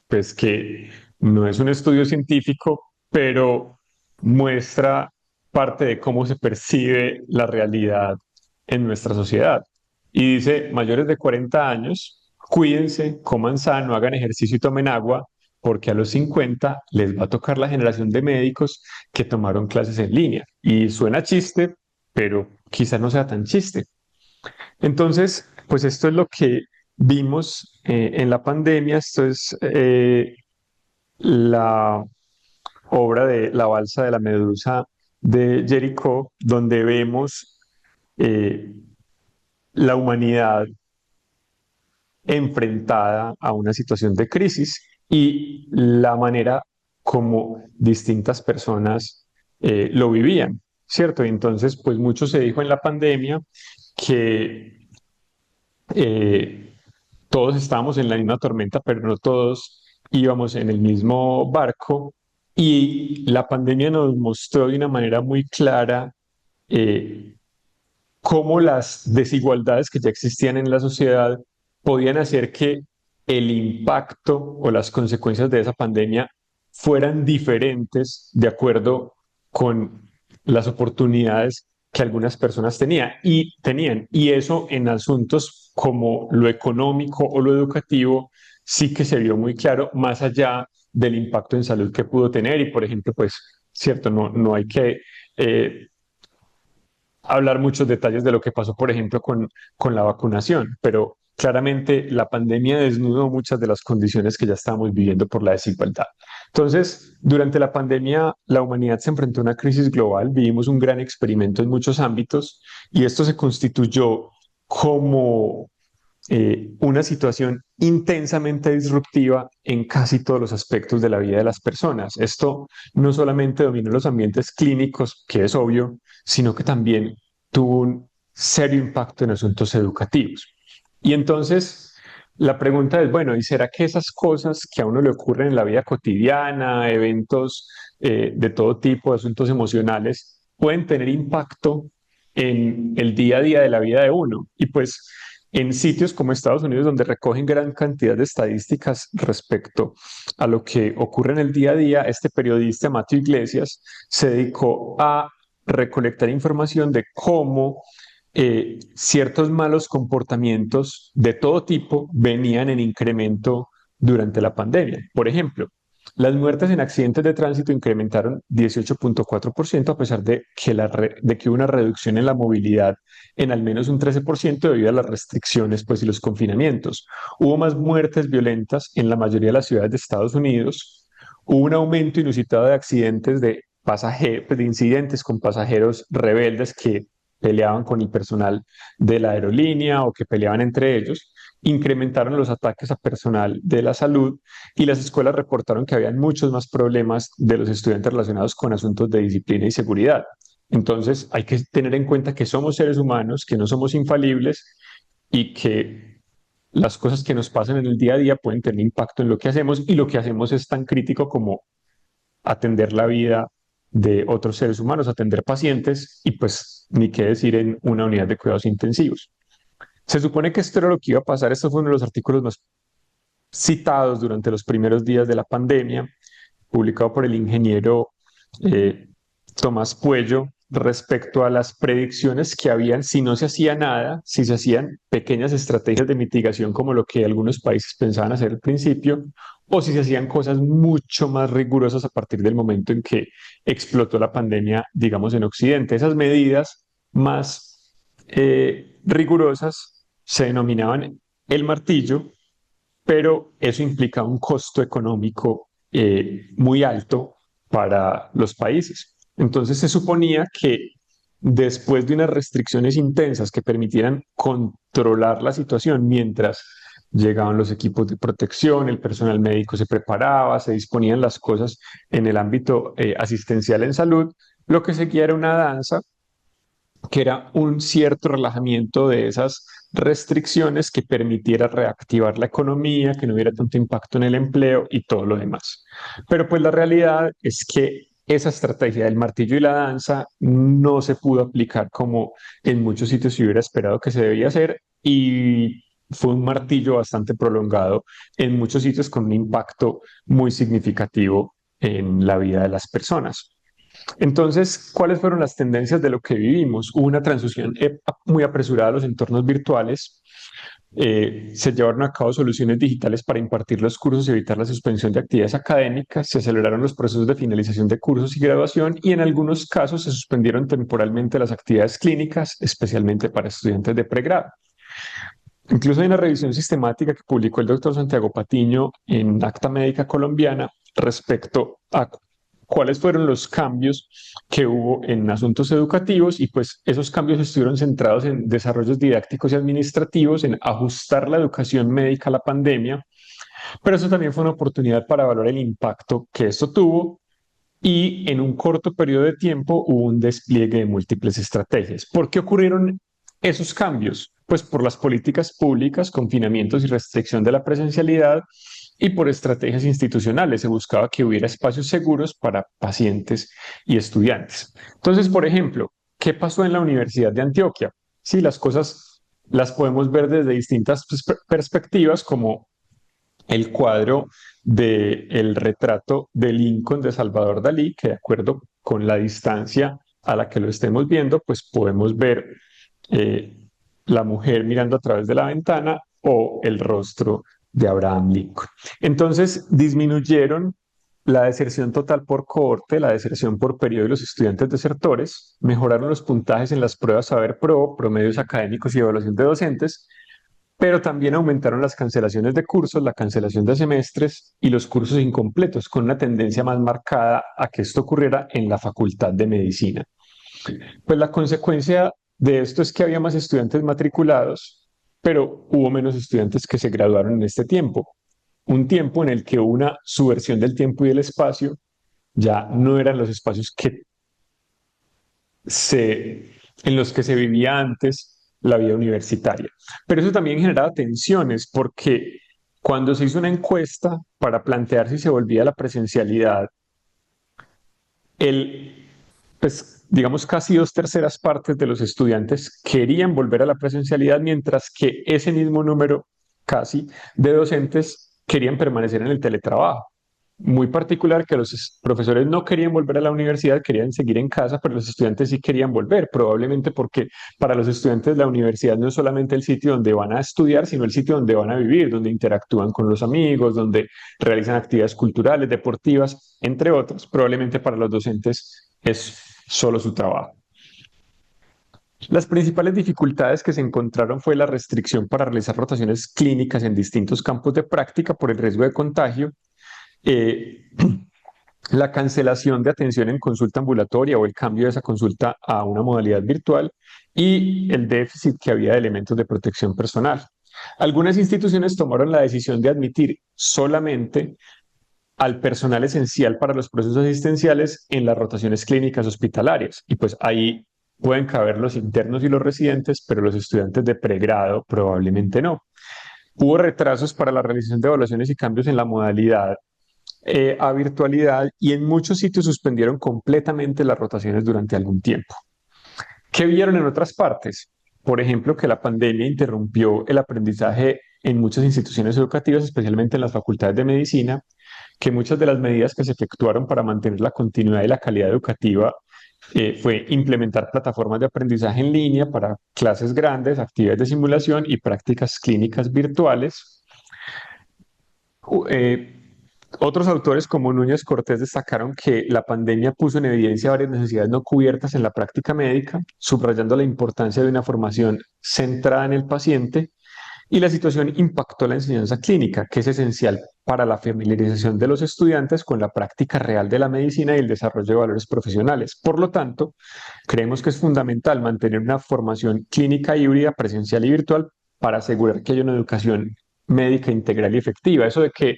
pues que no es un estudio científico, pero muestra parte de cómo se percibe la realidad en nuestra sociedad. Y dice, mayores de 40 años, cuídense, coman sano, hagan ejercicio y tomen agua, porque a los 50 les va a tocar la generación de médicos que tomaron clases en línea. Y suena chiste, pero quizás no sea tan chiste. Entonces, pues esto es lo que vimos en la pandemia. Esto es la obra de La balsa de la medusa de Jericó, donde vemos eh, la humanidad enfrentada a una situación de crisis y la manera como distintas personas lo vivían, ¿cierto? Y entonces, pues mucho se dijo en la pandemia que eh, todos estábamos en la misma tormenta, pero no todos íbamos en el mismo barco. Y la pandemia nos mostró de una manera muy clara eh, cómo las desigualdades que ya existían en la sociedad podían hacer que el impacto o las consecuencias de esa pandemia fueran diferentes de acuerdo con las oportunidades que algunas personas tenían. Y eso en asuntos como lo económico o lo educativo sí que se vio muy claro, más allá del impacto en salud que pudo tener. Y por ejemplo, pues, cierto, no hay que hablar muchos detalles de lo que pasó, por ejemplo, con la vacunación, pero claramente la pandemia desnudó muchas de las condiciones que ya estábamos viviendo por la desigualdad. Entonces, durante la pandemia, la humanidad se enfrentó a una crisis global, vivimos un gran experimento en muchos ámbitos y esto se constituyó como una situación intensamente disruptiva en casi todos los aspectos de la vida de las personas. Esto no solamente dominó los ambientes clínicos, que es obvio, sino que también tuvo un serio impacto en asuntos educativos. Y entonces la pregunta es, bueno, ¿y será que esas cosas que a uno le ocurren en la vida cotidiana, eventos de todo tipo, asuntos emocionales, pueden tener impacto en el día a día de la vida de uno? Y pues en sitios como Estados Unidos, donde recogen gran cantidad de estadísticas respecto a lo que ocurre en el día a día, este periodista Matthew Iglesias se dedicó a recolectar información de cómo ciertos malos comportamientos de todo tipo venían en incremento durante la pandemia. Por ejemplo, Las muertes en accidentes de tránsito incrementaron 18.4% a pesar de que hubo una reducción en la movilidad en al menos un 13% debido a las restricciones pues, y los confinamientos. Hubo más muertes violentas en la mayoría de las ciudades de Estados Unidos. Hubo un aumento inusitado de accidentes de incidentes con pasajeros rebeldes que peleaban con el personal de la aerolínea o que peleaban entre ellos. Incrementaron los ataques a personal de la salud y las escuelas reportaron que habían muchos más problemas de los estudiantes relacionados con asuntos de disciplina y seguridad. Entonces hay que tener en cuenta que somos seres humanos, que no somos infalibles y que las cosas que nos pasan en el día a día pueden tener impacto en lo que hacemos y lo que hacemos es tan crítico como atender la vida de otros seres humanos, atender pacientes y pues ni qué decir en una unidad de cuidados intensivos. Se supone que esto era lo que iba a pasar, esto fue uno de los artículos más citados durante los primeros días de la pandemia, publicado por el ingeniero eh, Tomás Puello, respecto a las predicciones que habían si no se hacía nada, si se hacían pequeñas estrategias de mitigación como lo que algunos países pensaban hacer al principio, o si se hacían cosas mucho más rigurosas a partir del momento en que explotó la pandemia, digamos, en Occidente. Esas medidas más rigurosas se denominaban el martillo, pero eso implica un costo económico muy alto para los países. Entonces se suponía que después de unas restricciones intensas que permitieran controlar la situación mientras llegaban los equipos de protección, el personal médico se preparaba, se disponían las cosas en el ámbito asistencial en salud, lo que seguía era una danza que era un cierto relajamiento de esas restricciones que permitiera reactivar la economía, que no hubiera tanto impacto en el empleo y todo lo demás. Pero pues la realidad es que esa estrategia del martillo y la danza no se pudo aplicar como en muchos sitios se hubiera esperado que se debía hacer y fue un martillo bastante prolongado en muchos sitios con un impacto muy significativo en la vida de las personas. Entonces, ¿cuáles fueron las tendencias de lo que vivimos? Hubo una transición muy apresurada a los entornos virtuales. Se llevaron a cabo soluciones digitales para impartir los cursos y evitar la suspensión de actividades académicas. Se aceleraron los procesos de finalización de cursos y graduación y en algunos casos se suspendieron temporalmente las actividades clínicas, especialmente para estudiantes de pregrado. Incluso hay una revisión sistemática que publicó el doctor Santiago Patiño en Acta Médica Colombiana respecto a cuáles fueron los cambios que hubo en asuntos educativos y pues esos cambios estuvieron centrados en desarrollos didácticos y administrativos, en ajustar la educación médica a la pandemia, pero eso también fue una oportunidad para evaluar el impacto que esto tuvo y en un corto periodo de tiempo hubo un despliegue de múltiples estrategias. ¿Por qué ocurrieron esos cambios? Pues por las políticas públicas, confinamientos y restricción de la presencialidad y por estrategias institucionales. Se buscaba que hubiera espacios seguros para pacientes y estudiantes. Entonces, por ejemplo, ¿qué pasó en la Universidad de Antioquia? Sí, las cosas las podemos ver desde distintas perspectivas, como el cuadro del retrato de Lincoln de Salvador Dalí, que de acuerdo con la distancia a la que lo estemos viendo, pues podemos ver eh, la mujer mirando a través de la ventana o el rostro de Abraham Lincoln. Entonces disminuyeron la deserción total por cohorte, la deserción por periodo de los estudiantes desertores, mejoraron los puntajes en las pruebas Saber Pro, promedios académicos y evaluación de docentes, pero también aumentaron las cancelaciones de cursos, la cancelación de semestres y los cursos incompletos, con una tendencia más marcada a que esto ocurriera en la Facultad de Medicina. Pues la consecuencia de esto es que había más estudiantes matriculados, pero hubo menos estudiantes que se graduaron en este tiempo. Un tiempo en el que una subversión del tiempo y del espacio ya no eran los espacios en los que se vivía antes la vida universitaria. Pero eso también generaba tensiones porque cuando se hizo una encuesta para plantear si se volvía a la presencialidad, pues digamos casi 2/3 de los estudiantes querían volver a la presencialidad, mientras que ese mismo número casi de docentes querían permanecer en el teletrabajo. muy particular que los profesores no querían volver a la universidad, querían seguir en casa, pero los estudiantes sí querían volver, probablemente porque para los estudiantes la universidad no es solamente el sitio donde van a estudiar, sino el sitio donde van a vivir, donde interactúan con los amigos, donde realizan actividades culturales, deportivas, entre otras. Probablemente para los docentes es solo su trabajo. Las principales dificultades que se encontraron fue la restricción para realizar rotaciones clínicas en distintos campos de práctica por el riesgo de contagio, eh, la cancelación de atención en consulta ambulatoria o el cambio de esa consulta a una modalidad virtual y el déficit que había de elementos de protección personal. Algunas instituciones tomaron la decisión de admitir solamente al personal esencial para los procesos asistenciales en las rotaciones clínicas hospitalarias. Y pues ahí pueden caber los internos y los residentes, pero los estudiantes de pregrado probablemente no. Hubo retrasos para la realización de evaluaciones y cambios en la modalidad a virtualidad y en muchos sitios suspendieron completamente las rotaciones durante algún tiempo. ¿Qué vieron en otras partes? Por ejemplo, que la pandemia interrumpió el aprendizaje en muchas instituciones educativas, especialmente en las facultades de medicina, que muchas de las medidas que se efectuaron para mantener la continuidad y la calidad educativa fue implementar plataformas de aprendizaje en línea para clases grandes, actividades de simulación y prácticas clínicas virtuales. Eh, Otros autores como Núñez Cortés destacaron que la pandemia puso en evidencia varias necesidades no cubiertas en la práctica médica, subrayando la importancia de una formación centrada en el paciente, y la situación impactó la enseñanza clínica, que es esencial para la familiarización de los estudiantes con la práctica real de la medicina y el desarrollo de valores profesionales. Por lo tanto, creemos que es fundamental mantener una formación clínica híbrida, presencial y virtual para asegurar que haya una educación médica integral y efectiva. Eso de que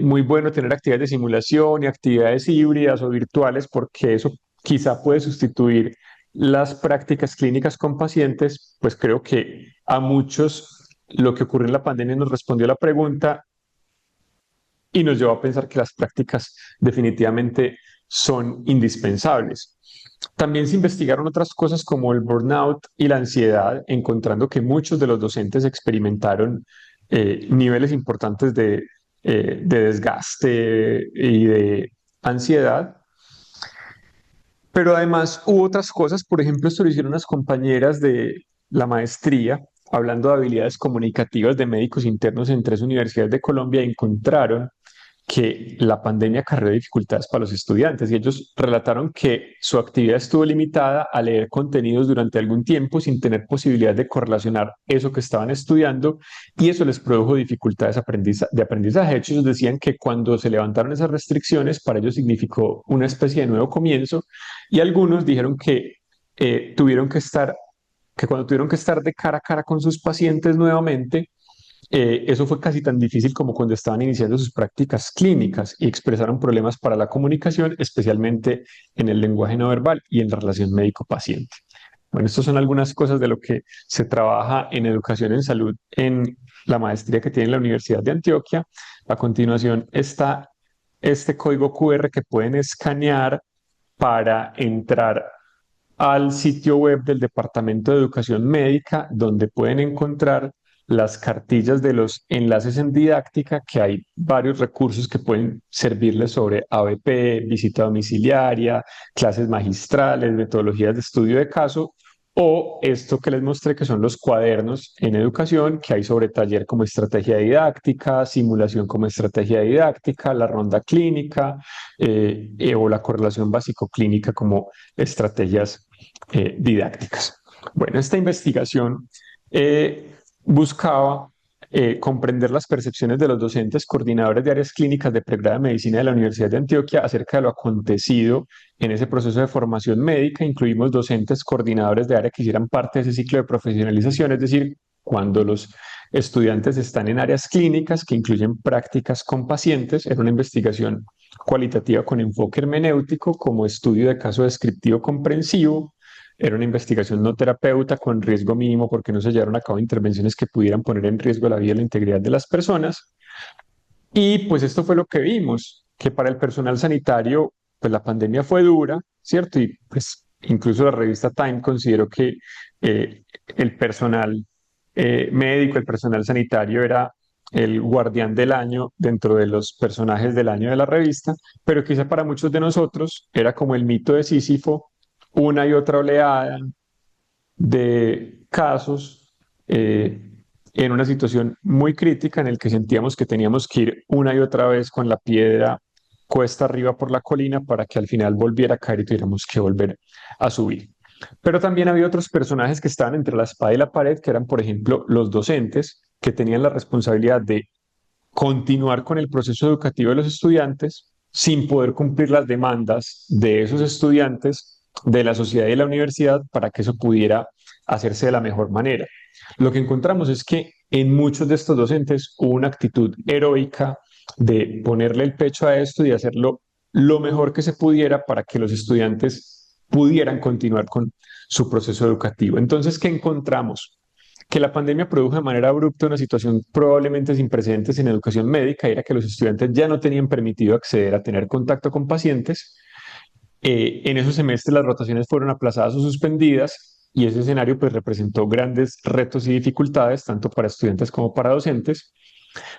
muy bueno tener actividades de simulación y actividades híbridas o virtuales porque eso quizá puede sustituir las prácticas clínicas con pacientes, pues creo que a muchos lo que ocurrió en la pandemia nos respondió la pregunta y nos llevó a pensar que las prácticas definitivamente son indispensables. También se investigaron otras cosas como el burnout y la ansiedad, encontrando que muchos de los docentes experimentaron niveles importantes de desgaste y de ansiedad. Pero además hubo otras cosas, por ejemplo, esto lo hicieron unas compañeras de la maestría, hablando de habilidades comunicativas de médicos internos en 3 universidades de Colombia, encontraron que la pandemia acarreó dificultades para los estudiantes y ellos relataron que su actividad estuvo limitada a leer contenidos durante algún tiempo sin tener posibilidad de correlacionar eso que estaban estudiando y eso les produjo dificultades de aprendizaje. De hecho, ellos decían que cuando se levantaron esas restricciones, para ellos significó una especie de nuevo comienzo y algunos dijeron que tuvieron que estar, que cuando tuvieron que estar de cara a cara con sus pacientes nuevamente, eso fue casi tan difícil como cuando estaban iniciando sus prácticas clínicas y expresaron problemas para la comunicación, especialmente en el lenguaje no verbal y en la relación médico-paciente. Bueno, estas son algunas cosas de lo que se trabaja en educación en salud en la maestría que tiene la Universidad de Antioquia. A continuación está este código QR que pueden escanear para entrar al sitio web del Departamento de Educación Médica, donde pueden encontrar las cartillas de los enlaces en didáctica, que hay varios recursos que pueden servirles sobre ABP, visita domiciliaria, clases magistrales, metodologías de estudio de caso, o esto que les mostré, que son los cuadernos en educación, que hay sobre taller como estrategia didáctica, simulación como estrategia didáctica, la ronda clínica o la correlación básico-clínica como estrategias didácticas. Bueno, esta investigación buscaba comprender las percepciones de los docentes coordinadores de áreas clínicas de pregrado de medicina de la Universidad de Antioquia acerca de lo acontecido en ese proceso de formación médica. Incluimos docentes coordinadores de área que hicieran parte de ese ciclo de profesionalización, es decir, cuando los estudiantes están en áreas clínicas que incluyen prácticas con pacientes. Era una investigación cualitativa con enfoque hermenéutico como estudio de caso descriptivo comprensivo. Era una investigación no terapeuta con riesgo mínimo porque no se llevaron a cabo intervenciones que pudieran poner en riesgo la vida y la integridad de las personas. Y pues esto fue lo que vimos, que para el personal sanitario, pues la pandemia fue dura, ¿cierto? Y pues incluso la revista Time consideró que el personal médico, el personal sanitario era el guardián del año dentro de los personajes del año de la revista, pero quizá para muchos de nosotros era como el mito de Sísifo, una y otra oleada de casos en una situación muy crítica en el que sentíamos que teníamos que ir una y otra vez con la piedra cuesta arriba por la colina para que al final volviera a caer y tuviéramos que volver a subir. Pero también había otros personajes que estaban entre la espada y la pared, que eran, por ejemplo, los docentes, que tenían la responsabilidad de continuar con el proceso educativo de los estudiantes sin poder cumplir las demandas de esos estudiantes, de la sociedad y de la universidad para que eso pudiera hacerse de la mejor manera. Lo que encontramos es que en muchos de estos docentes hubo una actitud heroica de ponerle el pecho a esto y hacerlo lo mejor que se pudiera para que los estudiantes pudieran continuar con su proceso educativo. Entonces, ¿qué encontramos? Que la pandemia produjo de manera abrupta una situación probablemente sin precedentes en educación médica, era que los estudiantes ya no tenían permitido acceder a tener contacto con pacientes. En esos semestres las rotaciones fueron aplazadas o suspendidas y ese escenario pues representó grandes retos y dificultades tanto para estudiantes como para docentes.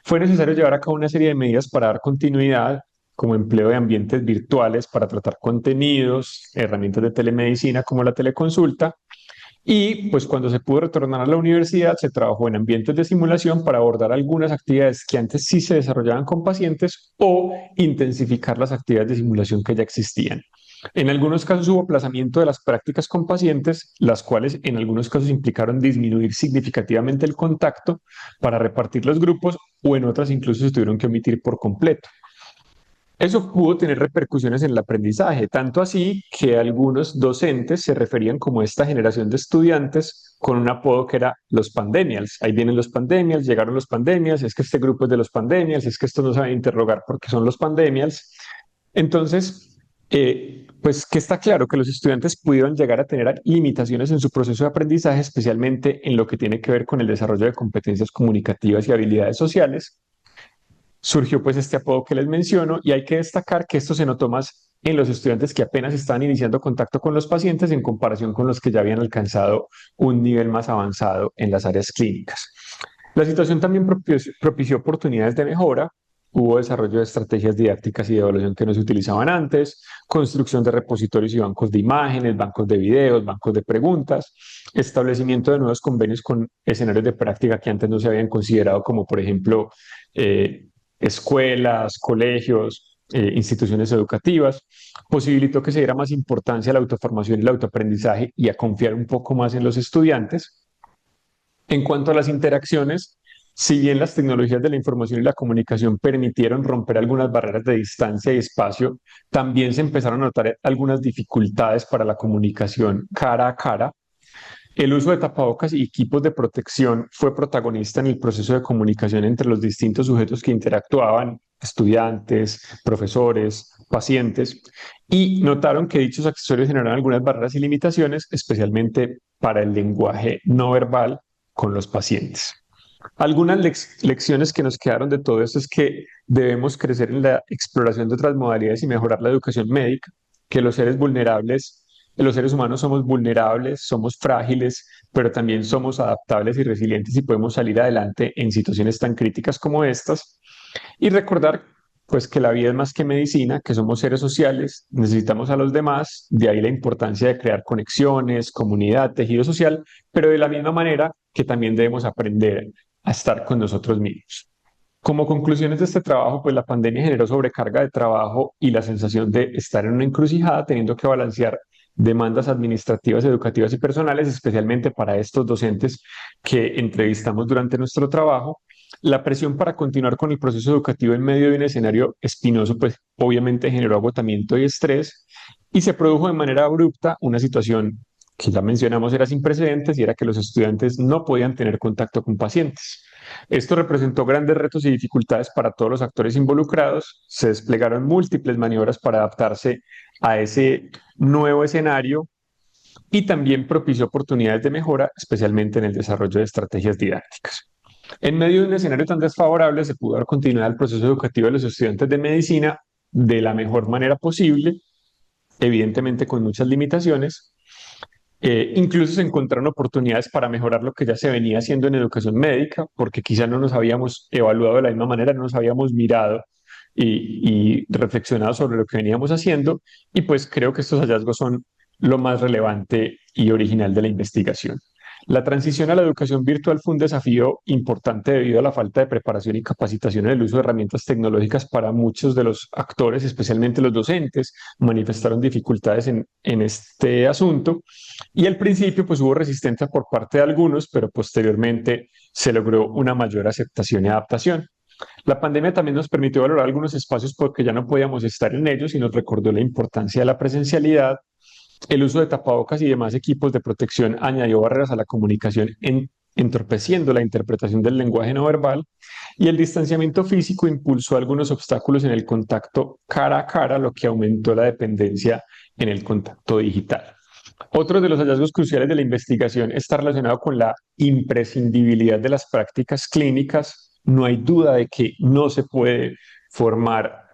Fue necesario llevar a cabo una serie de medidas para dar continuidad, como empleo de ambientes virtuales para tratar contenidos, herramientas de telemedicina como la teleconsulta, y pues cuando se pudo retornar a la universidad, se trabajó en ambientes de simulación para abordar algunas actividades que antes sí se desarrollaban con pacientes o intensificar las actividades de simulación que ya existían. En algunos casos hubo aplazamiento de las prácticas con pacientes, las cuales en algunos casos implicaron disminuir significativamente el contacto para repartir los grupos o en otras incluso se tuvieron que omitir por completo. Eso pudo tener repercusiones en el aprendizaje, tanto así que algunos docentes se referían como esta generación de estudiantes con un apodo que era los pandemials. Ahí vienen los pandemials, llegaron los pandemials, es que este grupo es de los pandemials, es que estos no saben interrogar porque son los pandemials. Entonces, pues que está claro que los estudiantes pudieron llegar a tener limitaciones en su proceso de aprendizaje, especialmente en lo que tiene que ver con el desarrollo de competencias comunicativas y habilidades sociales. Surgió pues este apodo que les menciono y hay que destacar que esto se notó más en los estudiantes que apenas estaban iniciando contacto con los pacientes en comparación con los que ya habían alcanzado un nivel más avanzado en las áreas clínicas. La situación también propició oportunidades de mejora. Hubo desarrollo de estrategias didácticas y de evaluación que no se utilizaban antes, construcción de repositorios y bancos de imágenes, bancos de videos, bancos de preguntas, establecimiento de nuevos convenios con escenarios de práctica que antes no se habían considerado, como por ejemplo escuelas, colegios, instituciones educativas, posibilitó que se diera más importancia a la autoformación y el autoaprendizaje y a confiar un poco más en los estudiantes. En cuanto a las interacciones, si bien las tecnologías de la información y la comunicación permitieron romper algunas barreras de distancia y espacio, también se empezaron a notar algunas dificultades para la comunicación cara a cara. El uso de tapabocas y equipos de protección fue protagonista en el proceso de comunicación entre los distintos sujetos que interactuaban, estudiantes, profesores, pacientes, y notaron que dichos accesorios generaron algunas barreras y limitaciones, especialmente para el lenguaje no verbal con los pacientes. Algunas lecciones que nos quedaron de todo esto es que debemos crecer en la exploración de otras modalidades y mejorar la educación médica, que los seres vulnerables, los seres humanos somos vulnerables, somos frágiles, pero también somos adaptables y resilientes y podemos salir adelante en situaciones tan críticas como estas. Y recordar pues que la vida es más que medicina, que somos seres sociales, necesitamos a los demás, de ahí la importancia de crear conexiones, comunidad, tejido social, pero de la misma manera que también debemos aprender a estar con nosotros mismos. Como conclusiones de este trabajo, pues la pandemia generó sobrecarga de trabajo y la sensación de estar en una encrucijada, teniendo que balancear demandas administrativas, educativas y personales, especialmente para estos docentes que entrevistamos durante nuestro trabajo. La presión para continuar con el proceso educativo en medio de un escenario espinoso, pues obviamente generó agotamiento y estrés y se produjo de manera abrupta una situación que ya mencionamos era sin precedentes y era que los estudiantes no podían tener contacto con pacientes. Esto representó grandes retos y dificultades para todos los actores involucrados. Se desplegaron múltiples maniobras para adaptarse a ese nuevo escenario y también propició oportunidades de mejora, especialmente en el desarrollo de estrategias didácticas. En medio de un escenario tan desfavorable, se pudo dar continuidad al proceso educativo de los estudiantes de medicina de la mejor manera posible, evidentemente con muchas limitaciones. Incluso se encontraron oportunidades para mejorar lo que ya se venía haciendo en educación médica, porque quizá no nos habíamos evaluado de la misma manera, no nos habíamos mirado y reflexionado sobre lo que veníamos haciendo, y pues creo que estos hallazgos son lo más relevante y original de la investigación. La transición a la educación virtual fue un desafío importante debido a la falta de preparación y capacitación en el uso de herramientas tecnológicas para muchos de los actores, especialmente los docentes, manifestaron dificultades en este asunto y al principio pues hubo resistencia por parte de algunos, pero posteriormente se logró una mayor aceptación y adaptación. La pandemia también nos permitió valorar algunos espacios porque ya no podíamos estar en ellos y nos recordó la importancia de la presencialidad. El uso de tapabocas y demás equipos de protección añadió barreras a la comunicación, entorpeciendo la interpretación del lenguaje no verbal, y el distanciamiento físico impulsó algunos obstáculos en el contacto cara a cara, lo que aumentó la dependencia en el contacto digital. Otro de los hallazgos cruciales de la investigación está relacionado con la imprescindibilidad de las prácticas clínicas. No hay duda de que no se puede formar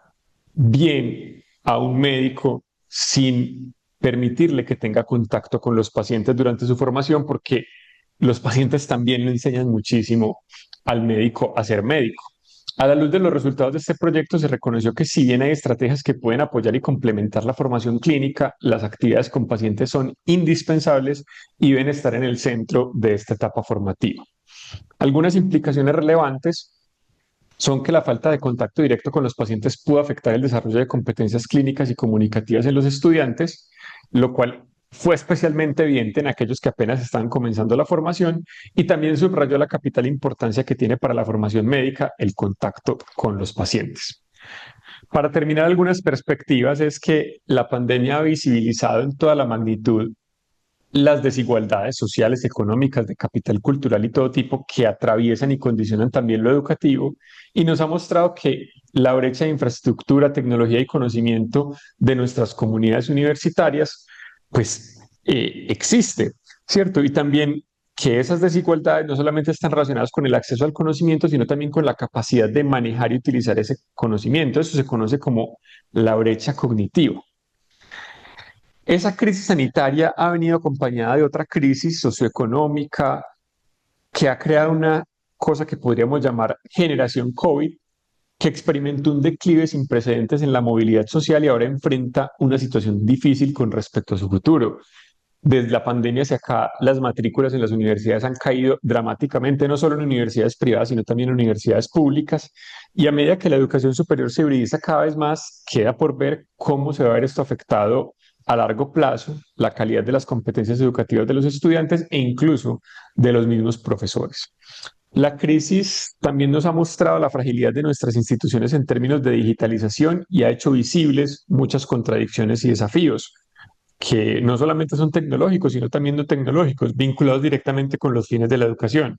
bien a un médico sin permitirle que tenga contacto con los pacientes durante su formación, porque los pacientes también le enseñan muchísimo al médico a ser médico. A la luz de los resultados de este proyecto se reconoció que si bien hay estrategias que pueden apoyar y complementar la formación clínica, las actividades con pacientes son indispensables y deben estar en el centro de esta etapa formativa. Algunas implicaciones relevantes son que la falta de contacto directo con los pacientes pudo afectar el desarrollo de competencias clínicas y comunicativas en los estudiantes, lo cual fue especialmente evidente en aquellos que apenas estaban comenzando la formación y también subrayó la capital importancia que tiene para la formación médica el contacto con los pacientes. Para terminar, algunas perspectivas es que la pandemia ha visibilizado en toda la magnitud las desigualdades sociales, económicas, de capital cultural y todo tipo que atraviesan y condicionan también lo educativo y nos ha mostrado que la brecha de infraestructura, tecnología y conocimiento de nuestras comunidades universitarias pues existe, ¿cierto? Y también que esas desigualdades no solamente están relacionadas con el acceso al conocimiento, sino también con la capacidad de manejar y utilizar ese conocimiento. Eso se conoce como la brecha cognitiva. Esa crisis sanitaria ha venido acompañada de otra crisis socioeconómica que ha creado una cosa que podríamos llamar generación COVID, que experimentó un declive sin precedentes en la movilidad social y ahora enfrenta una situación difícil con respecto a su futuro. Desde la pandemia hacia acá, las matrículas en las universidades han caído dramáticamente, no solo en universidades privadas, sino también en universidades públicas. Y a medida que la educación superior se hibridiza cada vez más, queda por ver cómo se va a ver esto afectado a largo plazo, la calidad de las competencias educativas de los estudiantes e incluso de los mismos profesores. La crisis también nos ha mostrado la fragilidad de nuestras instituciones en términos de digitalización y ha hecho visibles muchas contradicciones y desafíos que no solamente son tecnológicos, sino también no tecnológicos, vinculados directamente con los fines de la educación.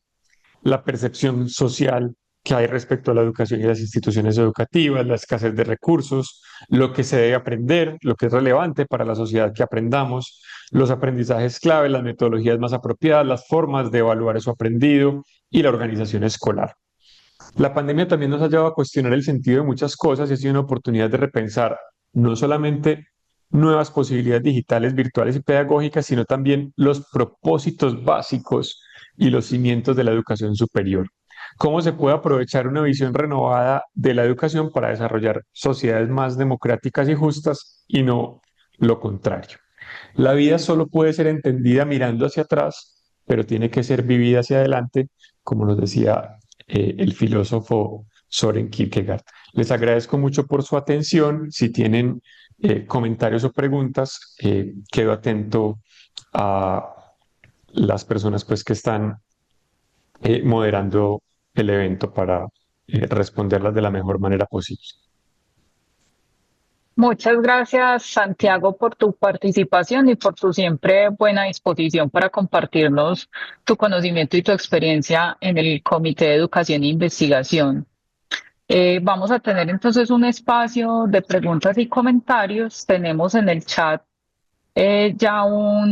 La percepción social que hay respecto a la educación y las instituciones educativas, la escasez de recursos, lo que se debe aprender, lo que es relevante para la sociedad que aprendamos, los aprendizajes clave, las metodologías más apropiadas, las formas de evaluar eso aprendido y la organización escolar. La pandemia también nos ha llevado a cuestionar el sentido de muchas cosas y ha sido una oportunidad de repensar no solamente nuevas posibilidades digitales, virtuales y pedagógicas, sino también los propósitos básicos y los cimientos de la educación superior. ¿Cómo se puede aprovechar una visión renovada de la educación para desarrollar sociedades más democráticas y justas y no lo contrario? La vida solo puede ser entendida mirando hacia atrás, pero tiene que ser vivida hacia adelante, como nos decía el filósofo Soren Kierkegaard. Les agradezco mucho por su atención. Si tienen comentarios o preguntas, quedo atento a las personas pues, que están moderando el evento para responderlas de la mejor manera posible. Muchas gracias, Santiago, por tu participación y por tu siempre buena disposición para compartirnos tu conocimiento y tu experiencia en el Comité de Educación e Investigación. Vamos a tener entonces un espacio de preguntas y comentarios. Tenemos en el chat ya una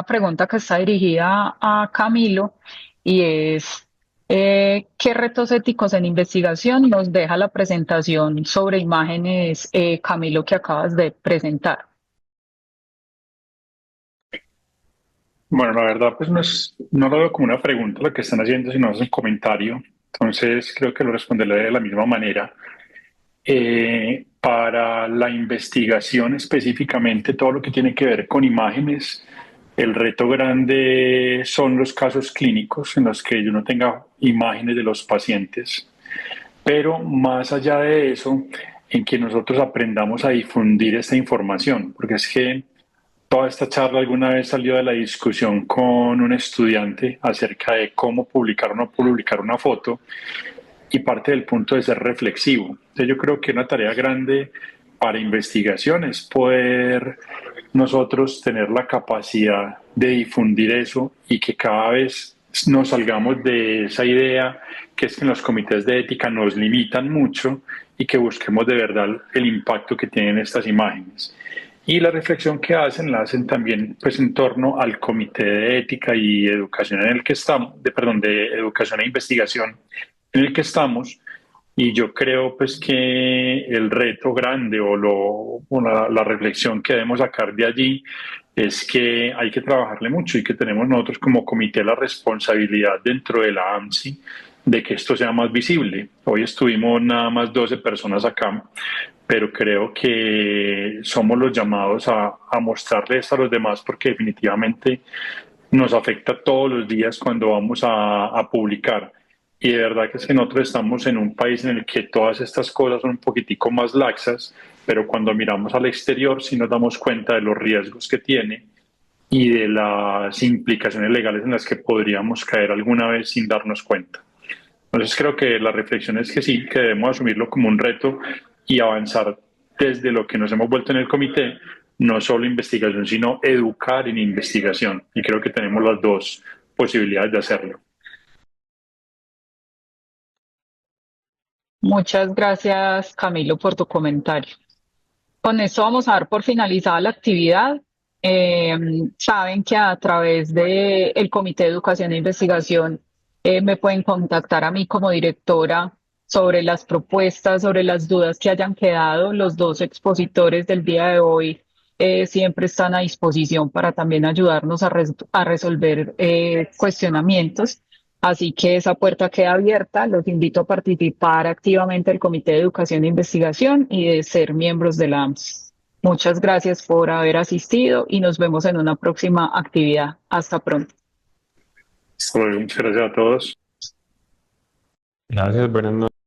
pregunta que está dirigida a Camilo y es, ¿qué retos éticos en investigación nos deja la presentación sobre imágenes, Camilo, que acabas de presentar? Bueno, la verdad, pues no lo veo como una pregunta lo que están haciendo, sino es un comentario. Entonces, creo que lo responderé de la misma manera. Para la investigación específicamente, todo lo que tiene que ver con imágenes, el reto grande son los casos clínicos en los que yo no tenga imágenes de los pacientes. Pero más allá de eso, en que nosotros aprendamos a difundir esta información, porque es que toda esta charla alguna vez salió de la discusión con un estudiante acerca de cómo publicar o no publicar una foto y parte del punto de ser reflexivo. Entonces yo creo que una tarea grande para investigación es poder nosotros tener la capacidad de difundir eso y que cada vez nos salgamos de esa idea que es que en los comités de ética nos limitan mucho y que busquemos de verdad el impacto que tienen estas imágenes. Y la reflexión que hacen la hacen también pues en torno al comité de ética y educación en el que estamos, de educación e investigación en el que estamos. Y yo creo pues que el reto grande o la reflexión que debemos sacar de allí es que hay que trabajarle mucho y que tenemos nosotros como comité la responsabilidad dentro de la AMSI de que esto sea más visible. Hoy estuvimos nada más 12 personas acá, pero creo que somos los llamados a mostrarles a los demás porque definitivamente nos afecta todos los días cuando vamos a publicar. Y de verdad que es que nosotros estamos en un país en el que todas estas cosas son un poquitico más laxas, pero cuando miramos al exterior sí nos damos cuenta de los riesgos que tiene y de las implicaciones legales en las que podríamos caer alguna vez sin darnos cuenta. Entonces creo que la reflexión es que sí, que debemos asumirlo como un reto y avanzar desde lo que nos hemos vuelto en el comité, no solo investigación, sino educar en investigación. Y creo que tenemos las dos posibilidades de hacerlo. Muchas gracias, Camilo, por tu comentario. Con esto vamos a dar por finalizada la actividad. Eh, Saben que a través del Comité de Educación e Investigación me pueden contactar a mí como directora sobre las propuestas, sobre las dudas que hayan quedado. Los dos expositores del día de hoy siempre están a disposición para también ayudarnos a resolver cuestionamientos. Así que esa puerta queda abierta. Los invito a participar activamente del Comité de Educación e Investigación y de ser miembros de la AMS. Muchas gracias por haber asistido y nos vemos en una próxima actividad. Hasta pronto. Muchas gracias a todos. Gracias, buenas noches.